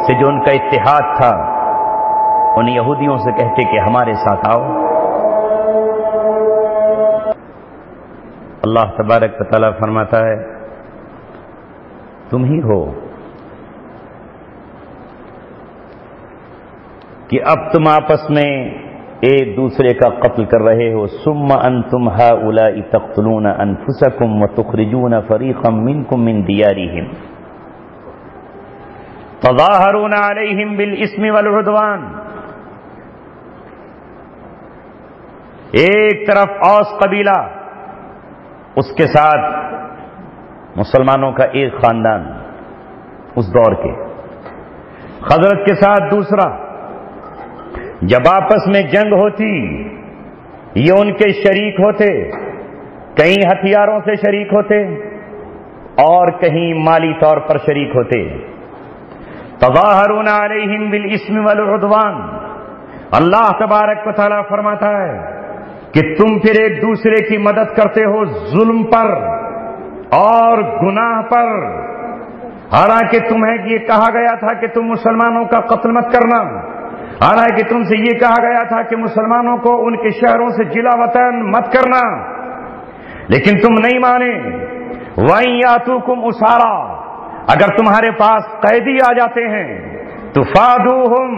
سے جو ان کا اتحاد تھا، ان یہودیوں سے کہتے کہ ہمارے ساتھ آؤ۔ اللہ تبارک و تعالیٰ فرماتا ہے تم ہی ہو کہ اب تم آپس میں ایک دوسرے کا قتل کر رہے ہو. ثم انتم هؤلاء تقتلون انفسکم وتخرجون فریقا منکم من دیارہم تظاہرون علیہم بالاسم والعدوان. ایک طرف اوس قبیلہ، اس کے ساتھ مسلمانوں کا ایک خاندان اس دور کے، خزرج کے ساتھ دوسرا. جب آپس میں جنگ ہوتی یہ ان کے شریک ہوتے، کہیں ہتھیاروں سے شریک ہوتے اور کہیں مالی طور پر شریک ہوتے. تظاہرون علیہم بالاسم والعدوان. اللہ تبارک و تعالیٰ فرماتا ہے کہ تم پھر ایک دوسرے کی مدد کرتے ہو ظلم پر اور گناہ پر، حالانکہ تمہیں یہ کہا گیا تھا کہ تم مسلمانوں کا قتل مت کرنا، حالانکہ تم سے یہ کہا گیا تھا کہ مسلمانوں کو ان کے شہروں سے جلا وطن مت کرنا، لیکن تم نہیں مانے. وَإِن يَأْتُوكُمْ أُسَارَىٰ، اگر تمہارے پاس قیدی آ جاتے ہیں تُفَادُوهُمْ،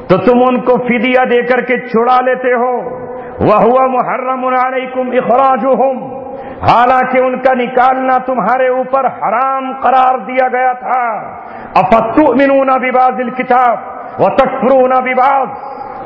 تو تم ان کو فدیہ دے کر کے چھڑا لیتے ہو. وَهُوَ مُحَرَّمٌ عَلَيْكُمْ إِخْرَاجُهُمْ، حالانکہ ان کا نکالنا تمہارے اوپر حرام قرار دیا گیا تھا. أَفَتُؤْمِنُونَ بِبَعْضِ الْكِتَابِ وَتَكْفُرُونَ بِبَعْضٍ.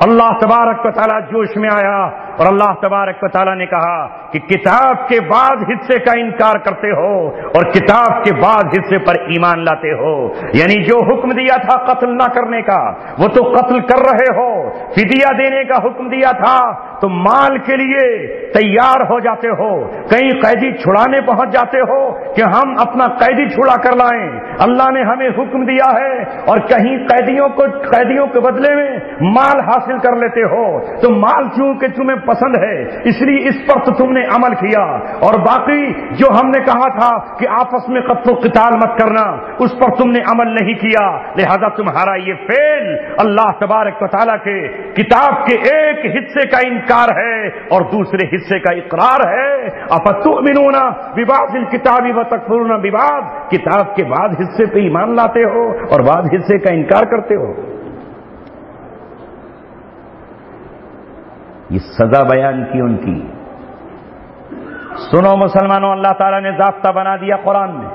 اللہ تبارک و تعالیٰ جوش میں آیا اور اللہ تبارک و تعالیٰ نے کہا کہ کتاب کے بعض حصے کا انکار کرتے ہو اور کتاب کے بعض حصے پر ایمان لاتے ہو. یعنی جو حکم دیا تھا قتل نہ کرنے کا وہ تو قتل کر رہے ہو، فدیہ دینے کا حکم دیا تھا تو مال کے لیے تیار ہو جاتے ہو، کہیں قیدی چھڑانے پہنچ جاتے ہو کہ ہم اپنا قیدی چھڑا کر لائیں. اللہ نے ہمیں حکم دیا ہے اور کہیں قیدیوں کے بدلے میں مال حاصل کر لیتے ہو. تو مال چونکہ تمہیں پسند ہے اس لیے اس پر تو تم نے عمل کیا، اور باقی جو ہم نے کہا تھا کہ آپس میں قتل و قتال مت کرنا اس پر تم نے عمل نہیں کیا، لہذا تمہارا یہ فعل اللہ تبارک و تعالیٰ کے کتاب کے ایک حصے کا انکار ہے اور دوسرے حصے کا اقرار ہے. افتؤمنون ببعض الکتاب وتکفرون ببعض، کتاب کے بعض حصے پہ ایمان لاتے ہو اور بعض حصے کا انکار کرتے ہو. یہ سزا بیان کی ان کی. سنو مسلمانوں، اللہ تعالیٰ نے ضابطہ بنا دیا قرآن میں.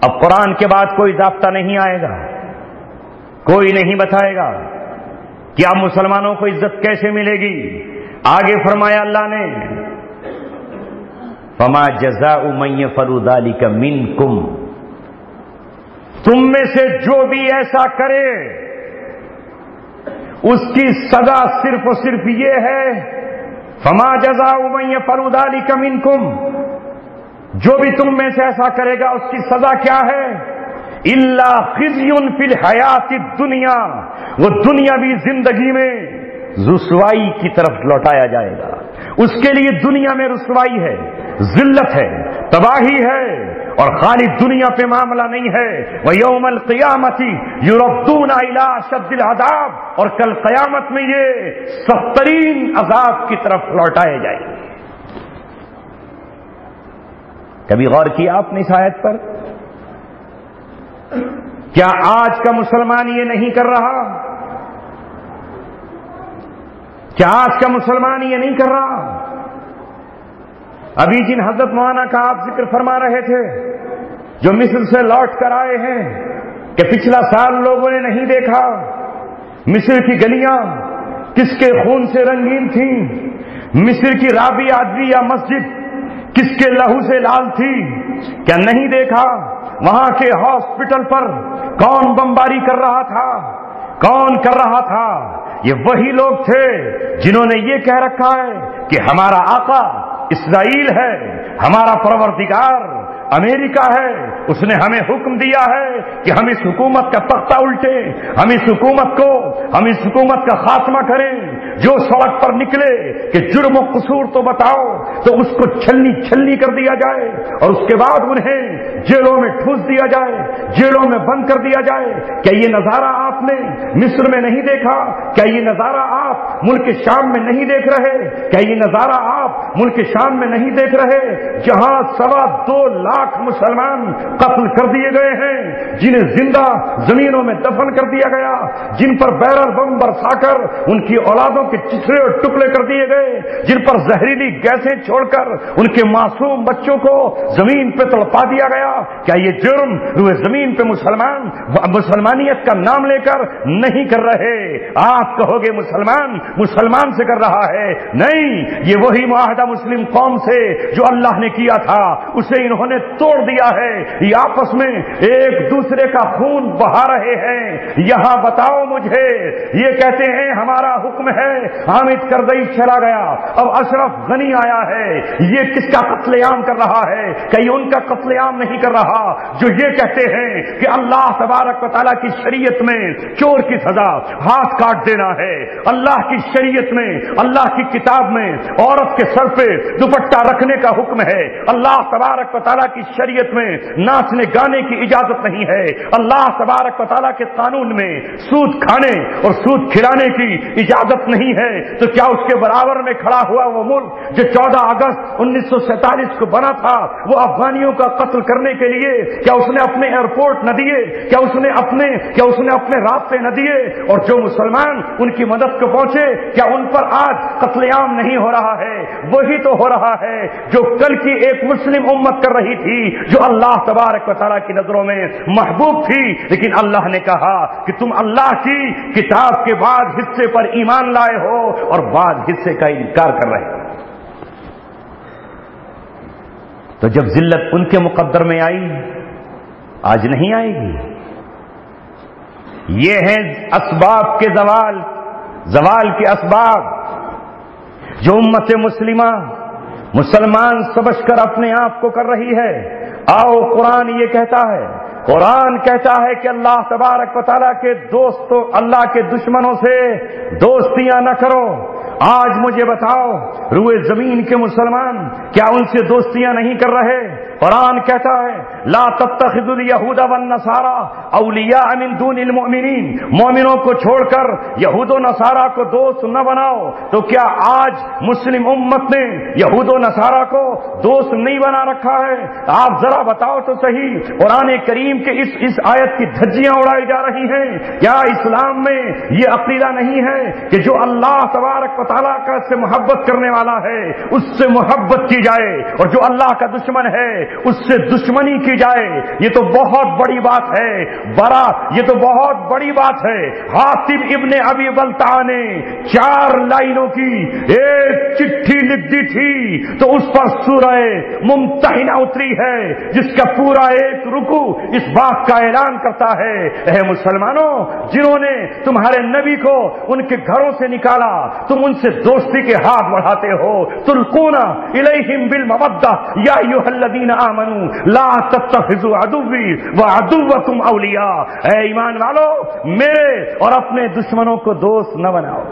اب قرآن کے بعد کوئی ضابطہ نہیں آئے گا، کوئی نہیں بتائے گا کہ اب مسلمانوں کو عزت کیسے ملے گی. آگے فرمایا اللہ نے فما جزاء من يفعل ذلك منکم، تم میں سے جو بھی ایسا کرے اس کی سزا صرف اور صرف یہ ہے فما جزاء من يفعل ذلك منکم، جو بھی تم میں سے ایسا کرے گا اس کی سزا کیا ہے؟ الا خزي في الحیات الدنیا، وہ دنیاوی زندگی میں رسوائی کی طرف لوٹایا جائے گا. اس کے لیے دنیا میں رسوائی ہے، ذلت ہے، تباہی ہے، اور خالی دنیا پہ معاملہ نہیں ہے. وَيَوْمَ الْقِيَامَةِ يُرَدُّونَ إِلَىٰ أَشَدِّ الْعَذَابِ، اور کل قیامت میں یہ سخترین عذاب کی طرف لوٹائے جائیں گے. کبھی غور کیا آپ نے اس آیت پر؟ کیا آج کا مسلمان یہ نہیں کر رہا؟ کیا آج کا مسلمان یہ نہیں کر رہا؟ ابھی جن حضرت مولانا کا آپ ذکر فرما رہے تھے جو مصر سے لوٹ کر آئے ہیں کہ پچھلا سال لوگوں نے نہیں دیکھا مصر کی گلیاں کس کے خون سے رنگین تھیں، مصر کی رابعہ ادویہ مسجد کس کے لہو سے لال تھی. کیا نہیں دیکھا وہاں کے ہاسپٹل پر کون بمباری کر رہا تھا، کون کر رہا تھا؟ یہ وہی لوگ تھے جنہوں نے یہ کہہ رکھا ہے کہ ہمارا آقا اسرائیل ہے، ہمارا پروردگار امریکہ ہے، اس نے ہمیں حکم دیا ہے کہ ہم اس حکومت کا تختہ الٹیں، ہم اس حکومت کا خاتمہ کریں. جو سڑک پر نکلے کہ جرم و قصور تو بتاؤ، تو اس کو چھلنی چھلنی کر دیا جائے اور اس کے بعد انہیں جیلوں میں ٹھوس دیا جائے، جیلوں میں بند کر دیا جائے. کیا یہ نظارہ آپ آپ نے مصر میں نہیں دیکھا؟ کیا یہ نظارہ آپ ملک شام میں نہیں دیکھ رہے؟ کیا یہ نظارہ آپ ملک شام میں نہیں دیکھ رہے جہاں 2.25 لاکھ مسلمان قتل کر دیے گئے ہیں، جنہیں زندہ زمینوں میں دفن کر دیا گیا، جن پر بیرل بم برسا کر ان کی اولادوں کے چچڑے اور ٹکڑے کر دیے گئے، جن پر زہریلی گیسیں چھوڑ کر ان کے معصوم بچوں کو زمین پہ تڑپا دیا گیا؟ کیا یہ جرم روئے زمین پہ مسلمانیت کا نام لے کر نہیں کر رہے؟ آپ کہو گے مسلمان سے کر رہا ہے، نہیں، یہ وہی معاہدہ مسلم قوم سے جو اللہ نے کیا تھا اسے انہوں نے توڑ دیا ہے، یہ آپس میں ایک دوسرے کا خون بہا رہے ہیں۔ یہاں بتاؤ مجھے، یہ کہتے ہیں ہمارا حکم ہے، حامد کرزئی چلا گیا، اب اشرف غنی آیا ہے، یہ کس کا قتل عام کر رہا ہے؟ کہیں ان کا قتل عام نہیں کر رہا جو یہ کہتے ہیں کہ اللہ تبارک و تعالیٰ کی شریعت میں چور کی سزا ہاتھ کاٹ دینا ہے، اللہ کی شریعت میں، اللہ کی کتاب میں عورت کے سر پہ دوپٹہ رکھنے کا حکم ہے، اللہ تبارک و تعالیٰ کی شریعت میں ناچنے گانے کی اجازت نہیں ہے، اللہ تبارک و تعالیٰ کے قانون میں سود کھانے اور سود کھلانے کی اجازت نہیں ہے، تو کیا اس کے برابر میں کھڑا ہوا وہ ملک جو 14 اگست 1947 کو بنا تھا، وہ افغانیوں کا قتل کرنے کے لیے کیا اس نے اپنے ایئرپورٹ نہ دیے؟ کیا اس نے اپنے راستے نہ دیے؟ اور جو مسلمان ان کی مدد کو پہنچے کیا ان پر آج قتل عام نہیں ہو رہا ہے؟ وہی تو ہو رہا ہے جو کل کی ایک مسلم امت کر رہی تھی، جو اللہ تبارک و تعالیٰ کی نظروں میں محبوب تھی، لیکن اللہ نے کہا کہ تم اللہ کی کتاب کے بعد حصے پر ایمان لائے ہو اور بعد حصے کا انکار کر رہے ہو۔ تو جب ذلت ان کے مقدر میں آئی، آج نہیں آئے گی۔ یہ ہیں اسباب کے زوال کے اسباب جو امت مسلمہ مسلمان سمجھ کر اپنے آپ کو کر رہی ہے۔ آؤ، قرآن یہ کہتا ہے، قرآن کہتا ہے کہ اللہ تبارک و تعالیٰ کے دوستوں، اللہ کے دشمنوں سے دوستیاں نہ کرو۔ آج مجھے بتاؤ، روئے زمین کے مسلمان کیا ان سے دوستیاں نہیں کر رہے؟ قرآن کہتا ہے لا تتخذوا اليهود والنصارى اولیاء من دون المؤمنین، مومنوں کو چھوڑ کر یہود و نصارہ کو دوست نہ بناؤ۔ تو کیا آج مسلم امت نے یہود و نصارہ کو دوست نہیں بنا رکھا ہے؟ آپ ذرا بتاؤ تو صحیح، قرآن کریم کے اس آیت کی دھجیاں اڑائی جا رہی ہیں۔ کیا اسلام میں یہ عقیدہ نہیں ہے کہ جو اللہ تبارک و تعالیٰ کا سے محبت کرنے والا ہے اس سے محبت کی جائے، اور جو اللہ کا دشمن ہے اس سے دشمنی کی جائے؟ یہ تو بہت بڑی بات ہے، یہ تو بہت بڑی بات ہے۔ حاتب ابن ابی بلتع نے 4 لائنوں کی ایک چٹھی لکھ دی تھی، تو اس پر سورہ ممتحنہ اتری ہے جس کا پورا ایک رکوع اس بات کا اعلان کرتا ہے، اے مسلمانوں، جنہوں نے تمہارے نبی کو ان کے گھروں سے نکالا، تم ان سے دوستی کے ہاتھ بڑھاتے ہو، تلقون الیہم بالمودہ یا ایھا الذین آمنوا لا تتخذوا عدوی وعدوکم اولیاء، اے ایمان والو، میرے اور اپنے دشمنوں کو دوست نہ بناؤ۔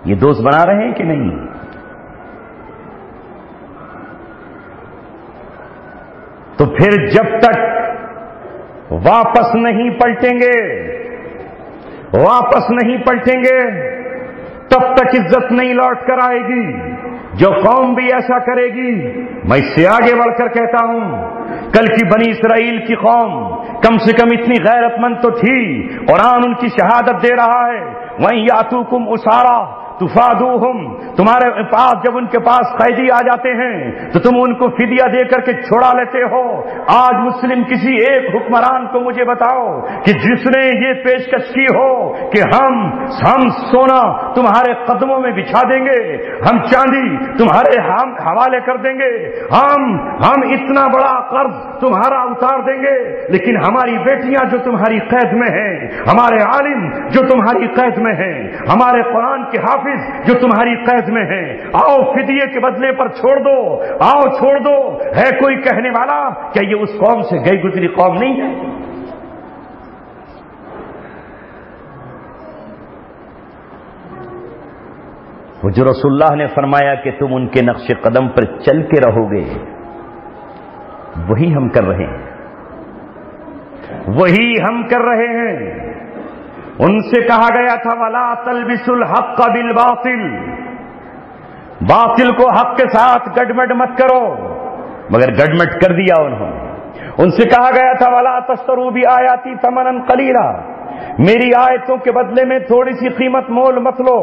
یہ دوست بنا رہے ہیں کہ نہیں؟ تو پھر جب تک واپس نہیں پلٹیں گے تب تک عزت نہیں لوٹ کر آئے گی۔ جو قوم بھی ایسا کرے گی، میں اس سے آگے بڑھ کر کہتا ہوں، کل کی بنی اسرائیل کی قوم کم سے کم اتنی غیرت مند تو تھی، قرآن ان کی شہادت دے رہا ہے، وَإِن يَأْتُوكُمْ أُسَارَىٰ تفادوہم، تمہارے پاس جب ان کے پاس قیدی آ جاتے ہیں تو تم ان کو فدیہ دے کر کے چھڑا لیتے ہو۔ آج مسلم کسی ایک حکمران کو مجھے بتاؤ کہ جس نے یہ پیشکش کی ہو کہ ہم سونا تمہارے قدموں میں بچھا دیں گے، ہم چاندی تمہارے حوالے کر دیں گے، ہم اتنا بڑا قرض تمہارا اتار دیں گے، لیکن ہماری بیٹیاں جو تمہاری قید میں ہیں، ہمارے عالم جو تمہاری قید میں ہیں، ہمارے قرآن کے حافظ جو تمہاری قید میں ہیں، آؤ فدیے کے بدلے پر چھوڑ دو، آؤ چھوڑ دو۔ ہے کوئی کہنے والا کہ یہ اس قوم سے گئی گزری قوم نہیں ہے؟ وہ جو رسول اللہ نے فرمایا کہ تم ان کے نقش قدم پر چل کے رہو گے، وہی ہم کر رہے ہیں۔ وہی ہم کر رہے ہیں۔ ان سے کہا گیا تھا وَلَا تَلْبِسُوا الْحَقَّ بِالْبَاطِلِ، باطل کو حق کے ساتھ گڈمڈ مت کرو، مگر گڈمڈ کر دیا انہوں نے۔ ان سے کہا گیا تھا وَلَا تَشْتَرُوا بِآيَاتِي ثَمَنًا قَلِيلًا، میری آیتوں کے بدلے میں تھوڑی سی قیمت مول مت لو،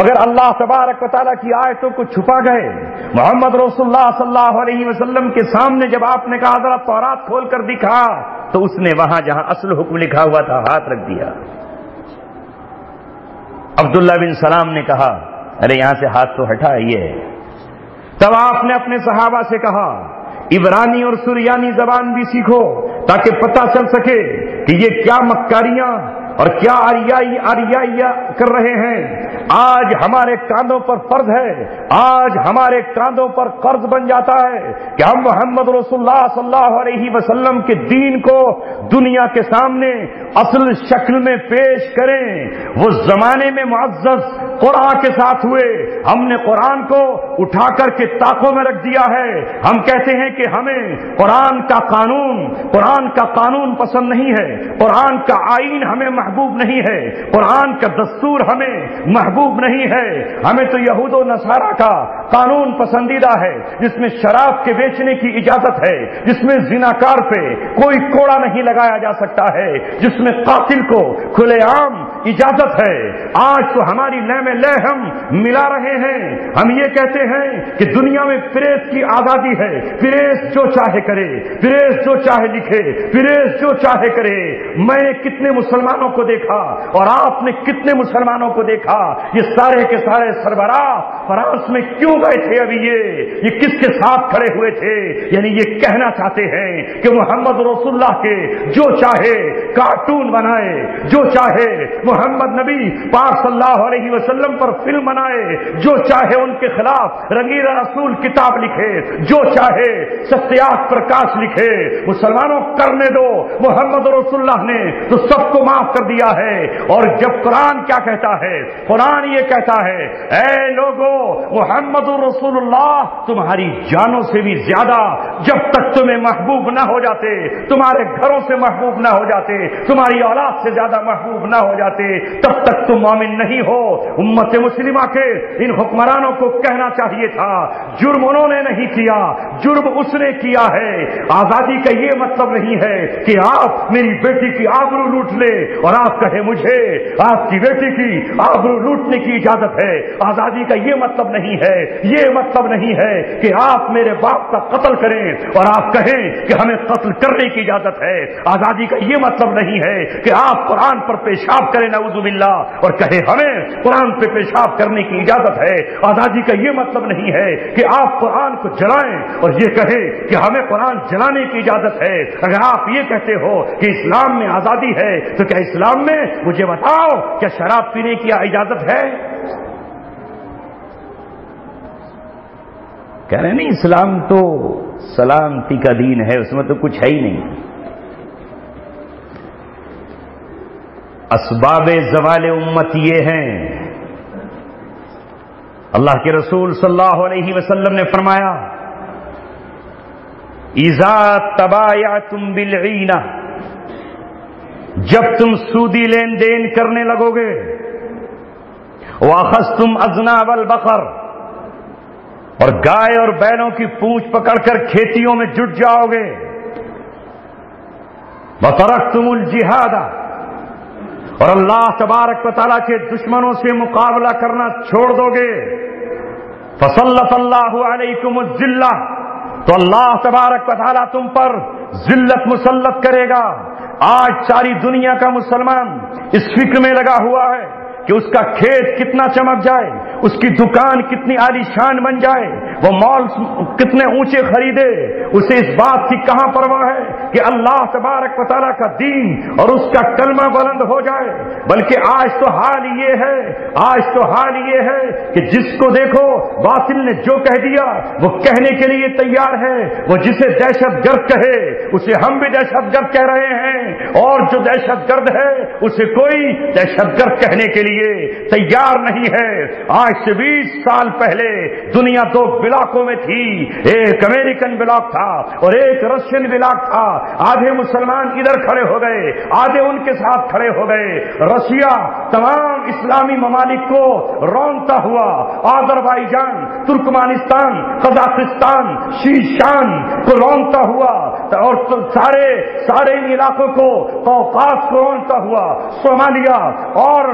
مگر اللہ تبارک و تعالیٰ کی آیتوں کو چھپا گئے۔ محمد رسول اللہ صلی اللہ علیہ وسلم کے سامنے جب آپ نے کہا ذرا تورات کھول کر دکھا، تو اس نے وہاں جہاں اصل حکم لکھا ہوا تھا ہاتھ رکھ دیا۔ عبداللہ بن سلام نے کہا ارے یہاں سے ہاتھ تو ہٹائیے۔ تب آپ نے اپنے صحابہ سے کہا عبرانی اور سریانی زبان بھی سیکھو تاکہ پتہ چل سکے کہ یہ کیا مکاریاں اور کیا آریائی کر رہے ہیں۔ آج ہمارے کاندھوں پر فرض ہے، آج ہمارے کاندھوں پر قرض بن جاتا ہے کہ ہم محمد رسول اللہ صلی اللہ علیہ وسلم کے دین کو دنیا کے سامنے اصل شکل میں پیش کریں۔ وہ زمانے میں معزز قرآن کے ساتھ ہوئے، ہم نے قرآن کو اٹھا کر کے طاقوں میں رکھ دیا ہے۔ ہم کہتے ہیں کہ ہمیں قرآن کا قانون پسند نہیں ہے، قرآن کا آئین ہمیں محبوب نہیں ہے، قرآن کا دستور ہمیں محبوب نہیں ہے۔ ہمیں تو یہود و نصارہ کا قانون پسندیدہ ہے، جس میں شراب کے بیچنے کی اجازت ہے، جس میں زناکار پہ کوئی کوڑا نہیں لگایا جا سکتا ہے، جس میں قاتل کو کھلے عام اجازت ہے۔ آج تو ہماری لے میں لے ہم ملا رہے ہیں۔ ہم یہ کہتے ہیں کہ دنیا میں پریس کی آزادی ہے، پریس جو چاہے کرے، پریس جو چاہے لکھے، پریس جو چاہے کرے۔ میں نے کتنے مسلمانوں کو دیکھا اور آپ نے کتنے مسلمانوں کو دیکھا، یہ سارے کے سارے سربراہ فرانس میں کیوں گئے تھے؟ ابھی یہ کس کے ساتھ کھڑے ہوئے تھے؟ یعنی یہ کہنا چاہتے ہیں کہ محمد رسول اللہ کے جو چاہے کارٹون بنائے، جو چاہے محمد نبی پاک صلی اللہ علیہ وسلم پر فلم بنائے، جو چاہے ان کے خلاف رنگیلا رسول کتاب لکھے، جو چاہے ستیات پرکاش لکھے، مسلمانوں کرنے دو۔ محمد رسول اللہ نے تو سب کو معاف کر دیا ہے۔ اور جب قرآن کیا کہتا ہے؟ قرآن یہ کہتا ہے اے لوگو محمد رسول اللہ تمہاری جانوں سے بھی زیادہ جب تک تمہیں محبوب نہ ہو جاتے، تمہارے گھروں سے محبوب نہ ہو جاتے، تمہاری اولاد سے زیادہ محبوب نہ ہو جاتے، تب تک تم مومن نہیں ہو۔ امت مسلمہ کے ان حکمرانوں کو کہنا چاہیے تھا جرم انہوں نے نہیں کیا، جرم اس نے کیا ہے۔ آزادی کا یہ مطلب نہیں ہے کہ آپ میری بیٹی کی آبرو لوٹ لے اور آپ کہے مجھے آپ کی بیٹی کی آبرو لوٹنے کی اجازت ہے۔ آزادی کا یہ مطلب نہیں ہے، یہ مطلب نہیں ہے کہ آپ میرے باپ کا قتل کریں اور آپ کہیں کہ ہمیں قتل کرنے کی اجازت ہے۔ آزادی کا یہ مطلب نہیں ہے کہ آپ قرآن پر پیشاب کریں نعوذ باللہ اور کہیں ہمیں قرآن پہ پیشاب کرنے کی اجازت ہے۔ آزادی کا یہ مطلب نہیں ہے کہ آپ قرآن کو جلائیں اور یہ کہیں کہ ہمیں قرآن جلانے کی اجازت ہے۔ اگر آپ یہ کہتے ہو کہ اسلام میں آزادی ہے تو کیا اسلام میں مجھے بتاؤ کیا شراب پینے کی اجازت ہے؟ کہہ رہے نہیں اسلام تو سلامتی کا دین ہے، اس میں تو کچھ ہے ہی نہیں۔ اسباب زوال امت یہ ہیں۔ اللہ کے رسول صلی اللہ علیہ وسلم نے فرمایا اذا تبایعتم بالعینہ، جب تم سودی لین دین کرنے لگو گے، واخذتم اذناب البقر، اور گائے اور بیلوں کی پونچھ پکڑ کر کھیتیوں میں جٹ جاؤ گے، وترکتم الجہاد، اور اللہ تبارک و تعالیٰ کے دشمنوں سے مقابلہ کرنا چھوڑ دو گے، فسلط اللہ علیکم الذلہ، تو اللہ تبارک و تعالیٰ تم پر ذلت مسلط کرے گا۔ آج ساری دنیا کا مسلمان اس فکر میں لگا ہوا ہے کہ اس کا کھیت کتنا چمک جائے، اس کی دکان کتنی عالی شان بن جائے، وہ مال کتنے اونچے خریدے، اسے اس بات کی کہاں پرواہ ہے کہ اللہ تبارک و تعالیٰ کا دین اور اس کا کلمہ بلند ہو جائے۔ بلکہ آج تو حال یہ ہے کہ جس کو دیکھو باطل نے جو کہہ دیا وہ کہنے کے لیے تیار ہے۔ وہ جسے دہشت گرد کہے اسے ہم بھی دہشت گرد کہہ رہے ہیں، اور جو دہشت گرد ہے اسے کوئی دہشت گرد کہنے کے لیے تیار نہیں ہے۔ آج سے 20 سال پہلے دنیا دو بلاکوں میں تھی، ایک امریکن بلاک تھا اور ایک رشین بلاک تھا۔ آدھے مسلمان ادھر کھڑے ہو گئے، آدھے ان کے ساتھ کھڑے ہو گئے۔ رشیا تمام اسلامی ممالک کو رونتا ہوا، آذربائیجان، ترکمانستان، قزاقستان، شیشان کو رونتا ہوا، اور سارے ان علاقوں کو، قوقاز کو رونتا ہوا، صومالیہ اور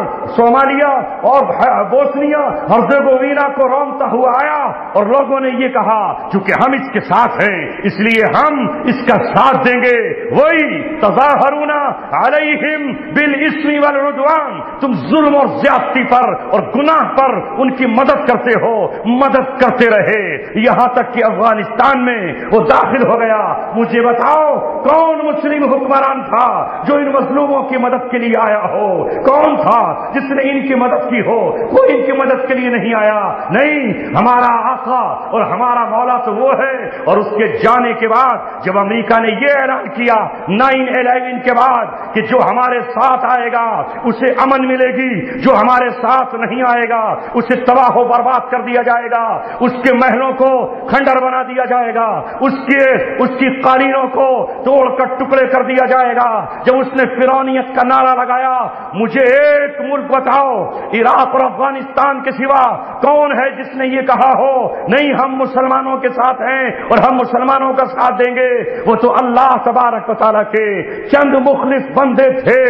بوسنیا ہرزیگووینا کو رونتا ہوا آیا، اور لوگوں نے یہ کہا چونکہ ہم اس کے ساتھ ہیں اس لیے ہم اس کا ساتھ دیں گے۔ وہی تظاہرون علیہم بالاسم والعدوان، تم ظلم اور زیادتی پر اور گناہ پر ان کی مدد کرتے ہو، مدد کرتے رہے یہاں تک کہ افغانستان میں وہ داخل ہو گیا۔ مجھے بتاؤ کون مسلم حکمران تھا جو ان مظلوموں کی مدد کے لیے آیا ہو؟ کون تھا جس نے ان کی مدد کی ہو؟ کوئی ان کی مدد کے لیے نہیں آیا۔ نہیں، ہمارا آقا اور ہمارا مولا تو وہ ہے۔ اور اس کے جانے کے بعد جب امریکہ نے یہ اعلان کیا 9/11 کے بعد کہ جو ہمارے ساتھ آئے گا اسے امن ملے گی، جو ہمارے ساتھ نہیں آئے گا اسے تباہ و برباد کر دیا جائے گا، اس کے محلوں کو کھنڈر بنا دیا جائے گا، اس کی قالینوں کو توڑ کر ٹکڑے کر دیا جائے گا۔ جب اس نے فرعونیت کا نعرہ لگایا، مجھے ایک ملک بتاؤ عراق اور افغانستان کے سوا کون ہے جس نے یہ کہا ہو نہیں ہم مسلمانوں کے ساتھ ہیں اور ہم مسلمانوں کا ساتھ دیں گے؟ وہ تو اللہ تبارک و تعالیٰ کے چند مخلص بندے تھے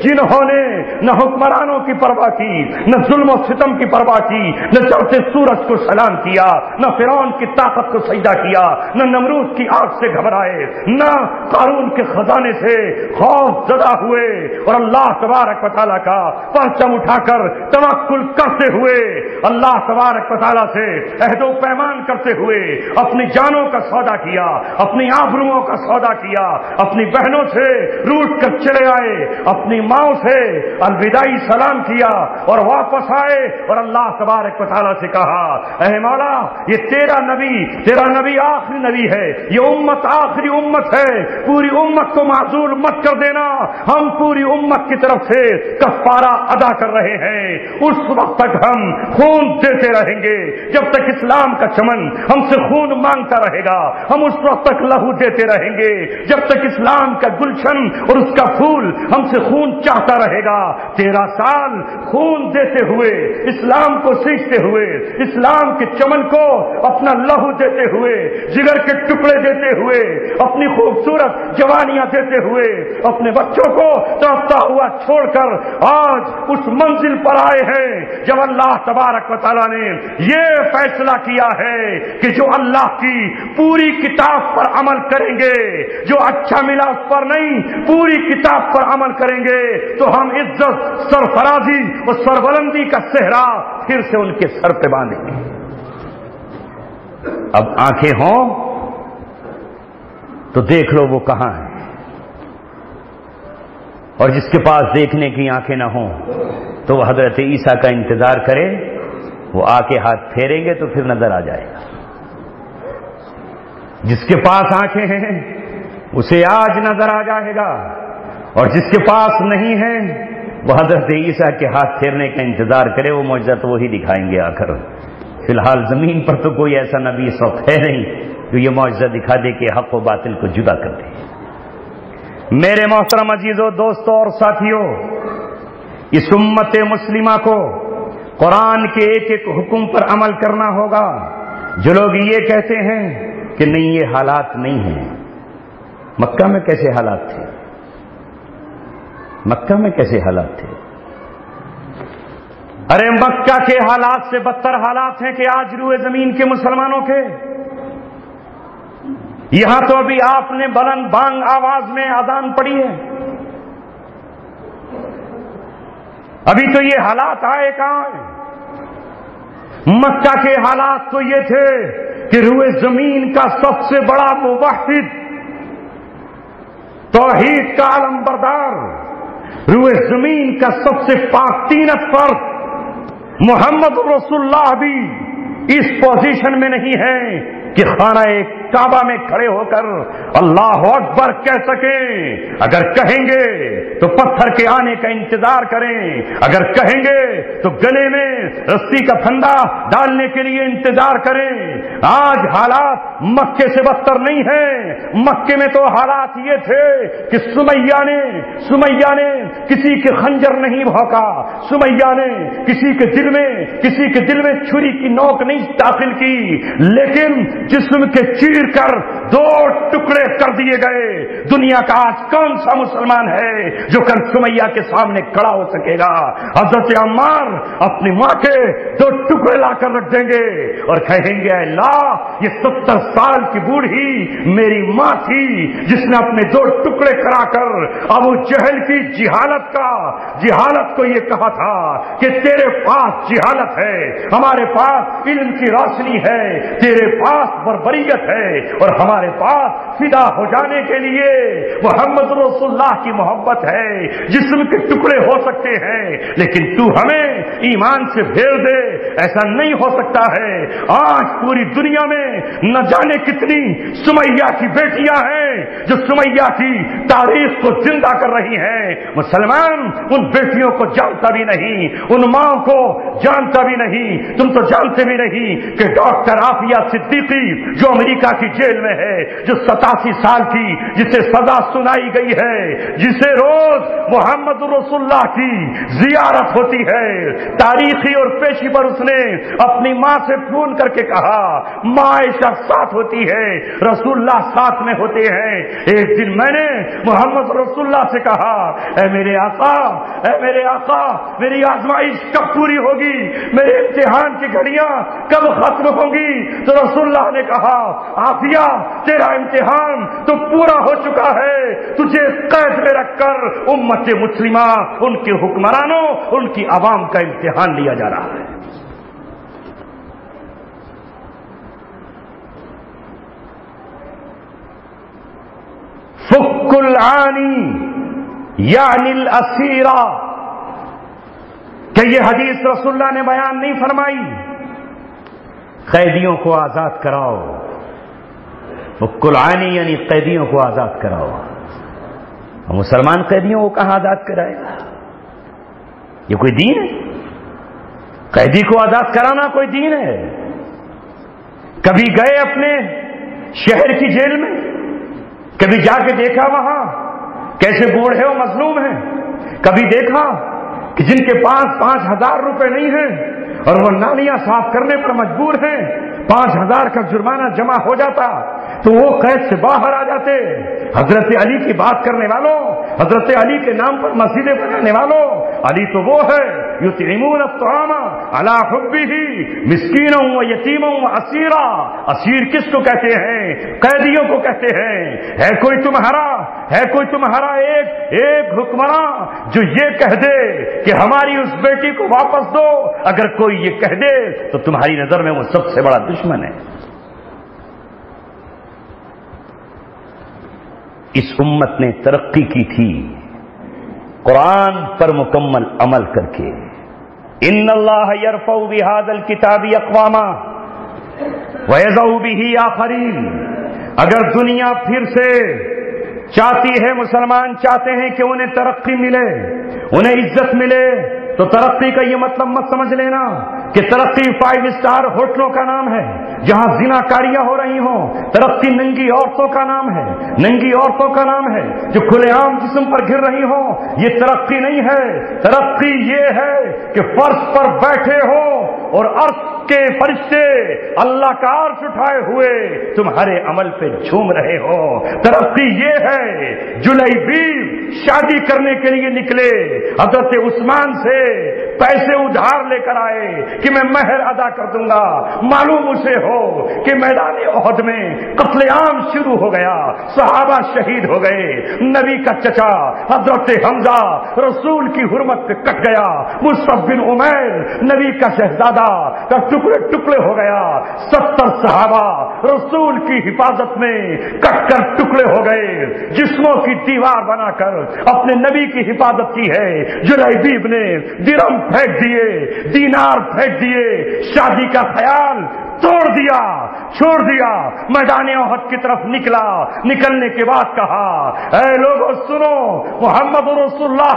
جنہوں نے نہ حکمرانوں کی پرواہ کی، نہ ظلم و ستم کی پرواہ کی، نہ چڑھتے سورج کو سلام کیا، نہ فرعون کی طاقت کو سجدہ کیا، نہ نمرود کی آگ سے گھبرائے، نہ قارون کے خزانے سے خوف زدہ ہوئے، اور اللہ تبارک و تعالیٰ کا پرچم اٹھا کر توکل کرتے ہوئے، اللہ تبارک و تعالیٰ سے عہد و پیمان کرتے ہوئے اپنی جانوں کا سودا کیا، اپنی آبروؤں کا سودا کیا، اپنی بہنوں سے روٹ کر چلے آئے، اپنی ماؤں سے الوداعی سلام کیا اور واپس آئے، اور اللہ تبارک و تعالیٰ سے کہا اے مولا یہ تیرا نبی آخری نبی ہے، یہ امت آخری امت ہے، پوری امت کو معذور مت کر دینا، ہم پوری امت کی طرف سے کفارہ ادا کر رہے ہیں۔ اس وقت تک ہم خون دیتے رہیں گے جب تک اسلام کا چمن ہم سے خون مانگتا رہے گا، ہم اس وقت تک لہو دیتے رہیں گے جب تک اسلام کا گلشن اور اس کا پھول ہم سے خون چاہتا رہے گا۔ 13 سال خون دیتے ہوئے، اسلام کو سیچتے ہوئے، اسلام کے چمن کو اپنا لہو دیتے ہوئے، جگر کے ٹکڑے دیتے ہوئے، اپنی خوبصورت جوانیاں دیتے ہوئے، اپنے بچوں کو تڑپتا ہوا چھوڑ کر آج اس منزل پر آئے ہیں جب اللہ تبارک و تعالیٰ نے یہ فیصلہ کیا ہے کہ جو اللہ کی پوری کتاب پر عمل کریں گے، جو اچھا ملا اس پر نہیں، پوری کتاب پر عمل کریں گے تو ہم عزت، سرفرازی اور سربلندی کا صحرا پھر سے ان کے سر پہ باندھیں گے۔ اب آنکھیں ہوں تو دیکھ لو وہ کہاں ہے، اور جس کے پاس دیکھنے کی آنکھیں نہ ہوں تو وہ حضرت عیسیٰ کا انتظار کرے، وہ آ کے ہاتھ پھیریں گے تو پھر نظر آ جائے گا۔ جس کے پاس آنکھیں ہیں اسے آج نظر آ جائے گا، اور جس کے پاس نہیں ہے وہ حضرت عیسیٰ کے ہاتھ پھیرنے کا انتظار کرے، وہ معجزہ تو وہی دکھائیں گے آ کر۔ فی الحال زمین پر تو کوئی ایسا نبی اس وقت ہے نہیں جو یہ معجزہ دکھا دے کہ حق و باطل کو جدا کر دے۔ میرے محترم عزیزوں، دوستوں اور ساتھیوں، اس امت مسلمہ کو قرآن کے ایک ایک حکم پر عمل کرنا ہوگا۔ جو لوگ یہ کہتے ہیں کہ نہیں یہ حالات نہیں ہیں، مکہ میں کیسے حالات تھے؟ مکہ میں کیسے حالات تھے؟ ارے مکہ کے حالات سے بدتر حالات ہیں کہ آج روئے زمین کے مسلمانوں کے۔ یہاں تو ابھی آپ نے بلند بانگ آواز میں اذان پڑھی ہے، ابھی تو یہ حالات آئے کہاں ہیں؟ مکہ کے حالات تو یہ تھے کہ روئے زمین کا سب سے بڑا موحد، توحید کا علم بردار، روئے زمین کا سب سے پاک تینت فرد محمد رسول اللہ بھی اس پوزیشن میں نہیں ہے کہ خانہ کعبہ میں کھڑے ہو کر اللہ اکبر کہہ سکیں. اگر کہیں گے تو پتھر کے آنے کا انتظار کریں، اگر کہیں گے تو گلے میں رسی کا پھندا ڈالنے کے لیے انتظار کریں. آج حالات مکے سے بدتر نہیں ہیں. مکے میں تو حالات یہ تھے کہ سمیہ نے کسی کے خنجر نہیں بھونکا، سمیہ نے کسی کے دل میں چھری کی نوک نہیں داخل کی، لیکن جسم کے چیر کر 2 ٹکڑے کر دیے گئے. دنیا کا آج کون سا مسلمان ہے جو کل سمیہ کے سامنے کھڑا ہو سکے گا؟ حضرت عمار اپنی ماں کے 2 ٹکڑے لا کر رکھ دیں گے اور کہیں گے اے اللہ، یہ 70 سال کی بوڑھی میری ماں تھی جس نے اپنے 2 ٹکڑے کرا کر ابو جہل کی جہالت کو یہ کہا تھا کہ تیرے پاس جہالت ہے، ہمارے پاس علم کی روشنی ہے، تیرے پاس بربریت ہے اور ہمارے پاس فدا ہو جانے کے لیے محمد رسول اللہ کی محبت ہے. جسم کے ٹکڑے ہو سکتے ہیں لیکن تو ہمیں ایمان سے بھیڑ دے، ایسا نہیں ہو سکتا ہے. آج پوری دنیا میں نہ جانے کتنی سمیہ کی بیٹیاں ہیں جو سمیہ کی تاریخ کو زندہ کر رہی ہیں. مسلمان ان بیٹیوں کو جانتا بھی نہیں، ان ماں کو جانتا بھی نہیں. تم تو جانتے بھی نہیں کہ ڈاکٹر عافیہ صدیقی جو امریکہ کی جیل میں ہے، جو 87 سال کی جسے سزا سنائی گئی ہے، جسے روز محمد رسول اللہ کی زیارت ہوتی ہے، تاریخی اور پیشی پر اس نے اپنی ماں سے فون کر کے کہا ماں عائشہ ساتھ ہوتی ہے، رسول اللہ ساتھ میں ہوتے ہیں. ایک دن میں نے محمد رسول اللہ سے کہا اے میرے آقا میری آزمائش کب پوری ہوگی، میرے امتحان کی گھڑیاں کب ختم ہوں گی؟ تو رسول اللہ نے کہا عافیہ تیرا امتحان تو پورا ہو چکا ہے، تجھے قید میں رکھ کر امت مسلمہ، ان کے حکمرانوں، ان کی عوام کا امتحان لیا جا رہا ہے. فک العانی یعنی الاسیرہ، کہ یہ حدیث رسول اللہ نے بیان نہیں فرمائی. قیدیوں کو آزاد کراؤ. فک العانی یعنی قیدیوں کو آزاد کراؤ. مسلمان قیدیوں کو کہاں آزاد کرائے گا؟ یہ کوئی دین ہے؟ قیدی کو آزاد کرانا کوئی دین ہے؟ کبھی گئے اپنے شہر کی جیل میں، کبھی جا کے دیکھا وہاں کیسے بوڑھے و مظلوم ہیں؟ کبھی دیکھا کہ جن کے پاس 5,000 روپے نہیں ہیں اور وہ نالیاں صاف کرنے پر مجبور ہیں، 5,000 کا جرمانہ جمع ہو جاتا تو وہ قید سے باہر آ جاتے. حضرت علی کی بات کرنے والوں، حضرت علی کے نام پر مسجدیں بنانے والوں، علی تو وہ ہے یطعمون الطعام علی حبہ مسکینا و یتیما و اسیرا. اسیر کس کو کہتے ہیں؟ قیدیوں کو کہتے ہیں. ہے کوئی تمہارا ایک حکمراں جو یہ کہہ دے کہ ہماری اس بیٹی کو واپس دو؟ اگر کوئی یہ کہہ دے تو تمہاری نظر میں وہ سب سے بڑا دشمن ہے. اس امت نے ترقی کی تھی قرآن پر مکمل عمل کر کے. ان اللہ یرفع بہذا الکتاب اقواما ویضع بہ آخرین. اگر دنیا پھر سے چاہتی ہے، مسلمان چاہتے ہیں کہ انہیں ترقی ملے، انہیں عزت ملے، تو ترقی کا یہ مطلب مت سمجھ لینا کہ ترقی 5 اسٹار ہوٹلوں کا نام ہے جہاں زنا کاریاں ہو رہی ہوں. ترقی ننگی عورتوں کا نام ہے، ننگی عورتوں کا نام ہے جو کھلے عام جسم پر گر رہی ہوں. یہ ترقی نہیں ہے. ترقی یہ ہے کہ فرش پر بیٹھے ہو اور عرش کے فرشتے اللہ کا عرش اٹھائے ہوئے تمہارے عمل پہ جھوم رہے ہو. ترقی یہ ہے جلیبیب شادی کرنے کے لیے نکلے، حضرت عثمان سے پیسے ادھار لے کر آئے کہ میں مہر ادا کر دوں گا. معلوم اسے ہو کہ میدان احد میں قتل عام شروع ہو گیا، صحابہ شہید ہو گئے. نبی کا چچا حضرت حمزہ رسول کی حرمت پہ کٹ گیا. مصعب بن عمیر نبی کا شہزادہ کا ٹکڑے ٹکڑے ہو گیا. 70 صحابہ رسول کی حفاظت میں کٹ کر ٹکڑے ہو گئے. جسموں کی دیوار بنا کر اپنے نبی کی حفاظت کی ہے. جلیبیب نے درہم پھینک دیے، دینار پھینک دیے. شادی کا خیال توڑ دیا، چھوڑ دیا، میدان احد کی طرف نکلا۔ نکلنے کے بعد کہا اے لوگوں سنو، محمد رسول اللہ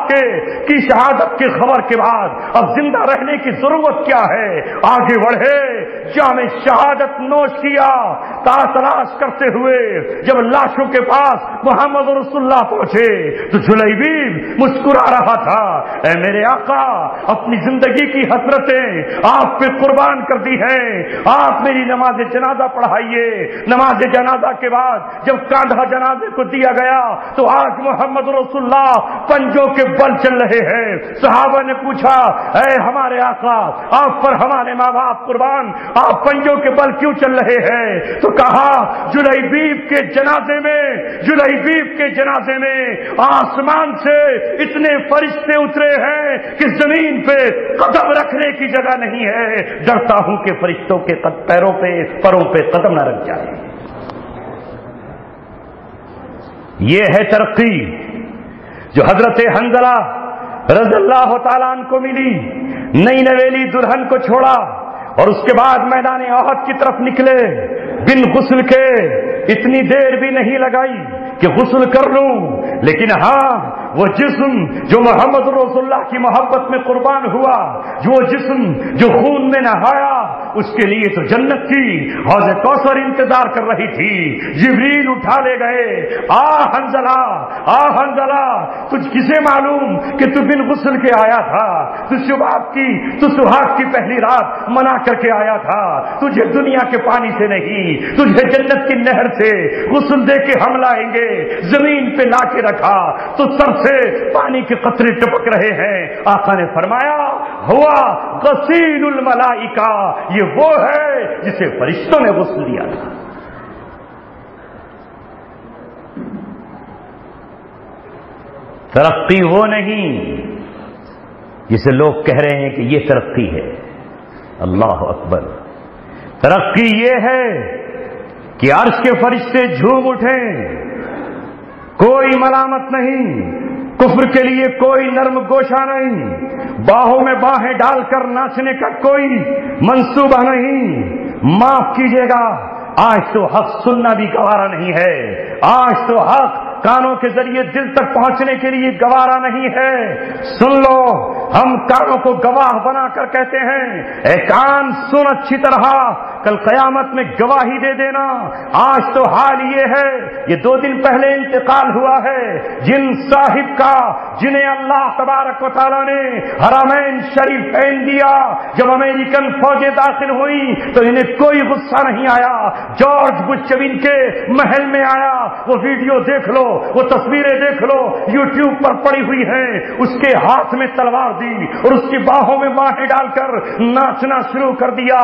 کی شہادت کی خبر کے بعد اب زندہ رہنے کی ضرورت کیا ہے؟ آگے بڑھے، جام شہادت نوش کیا۔ تلاش کرتے ہوئے جب لاشوں کے پاس محمد رسول اللہ پہنچے تو جلیبیب مسکرا رہا تھا، اے میرے آقا، اپنی زندگی کی حسرتیں آپ پہ قربان کر دی ہیں، آپ میری نماز جنازہ پڑھائیے۔ نماز جنازہ کے بعد جب کاندھا جنازے کو دیا گیا تو آج محمد رسول اللہ پنجوں کے بل چل رہے ہیں۔ صحابہ نے پوچھا اے ہمارے آقا، آپ پر ہمارے ماں باپ قربان، آپ پنجوں کے بل کیوں چل رہے ہیں؟ تو کہا جلیبیب کے جنازے میں، جلیبیب کے جنازے میں آسمان سے اتنے فرشتے اترے ہیں کہ زمین پہ قدم رکھنے کی جگہ نہیں ہے، ڈرتا ہوں کہ فرشتوں کے پروں پہ قدم نہ رکھ جائے۔ یہ ہے ترقی جو حضرت حنظلہ رضی اللہ تعالیٰ عنہ کو ملی۔ نئی نویلی دلہن کو چھوڑا اور اس کے بعد میدان احد کی طرف نکلے، بن غسل کے اتنی دیر بھی نہیں لگائی کہ غسل کر لوں، لیکن ہاں وہ جسم جو محمد رسول اللہ کی محبت میں قربان ہوا، جو جسم جو خون میں نہایا، اس کے لیے تو جنت کی حوض کوثر انتظار کر رہی تھی۔ جبریل اٹھا لے گئے، آ حنظلہ، آ حنظلہ، تجھ کسے معلوم کہ تو بن غسل کے آیا تھا، تو سہاگ کی پہلی رات منا کر کے آیا تھا، تجھے دنیا کے پانی سے نہیں، تجھے جنت کی نہر سے غسل دے کے ہم لائیں گے۔ زمین پہ لا کے رکھا تو سر سے پانی کے قطرے ٹپک رہے ہیں۔ آقا نے فرمایا ہوا غسیل الملائکہ، یہ وہ ہے جسے فرشتوں نے غسل دیا تھا۔ ترقی وہ نہیں جسے لوگ کہہ رہے ہیں کہ یہ ترقی ہے۔ اللہ اکبر، ترقی یہ ہے کہ عرش کے فرشتے جھوم اٹھیں، کوئی ملامت نہیں، کفر کے لیے کوئی نرم گوشہ نہیں، باہوں میں باہیں ڈال کر ناچنے کا کوئی منصوبہ نہیں۔ معاف کیجیے گا، آج تو حق سننا بھی گوارا نہیں ہے، آج تو حق کانوں کے ذریعے دل تک پہنچنے کے لیے گوارا نہیں ہے۔ سن لو، ہم کانوں کو گواہ بنا کر کہتے ہیں اے کان سن اچھی طرح، کل قیامت میں گواہی دے دینا۔ آج تو حال یہ ہے، یہ 2 دن پہلے انتقال ہوا ہے، جن صاحب کا جنہیں اللہ تبارک و تعالیٰ نے حرمین شریفین دیا، جب امریکن فوجیں داخل ہوئی تو انہیں کوئی غصہ نہیں آیا، جارج بش جب ان کے محل میں آیا، وہ ویڈیو دیکھ لو، وہ تصویریں دیکھ لو، یوٹیوب پر پڑی ہوئی ہیں، اس کے ہاتھ میں تلوار دی اور اس کی باہوں میں باہیں ڈال کر ناچنا شروع کر دیا۔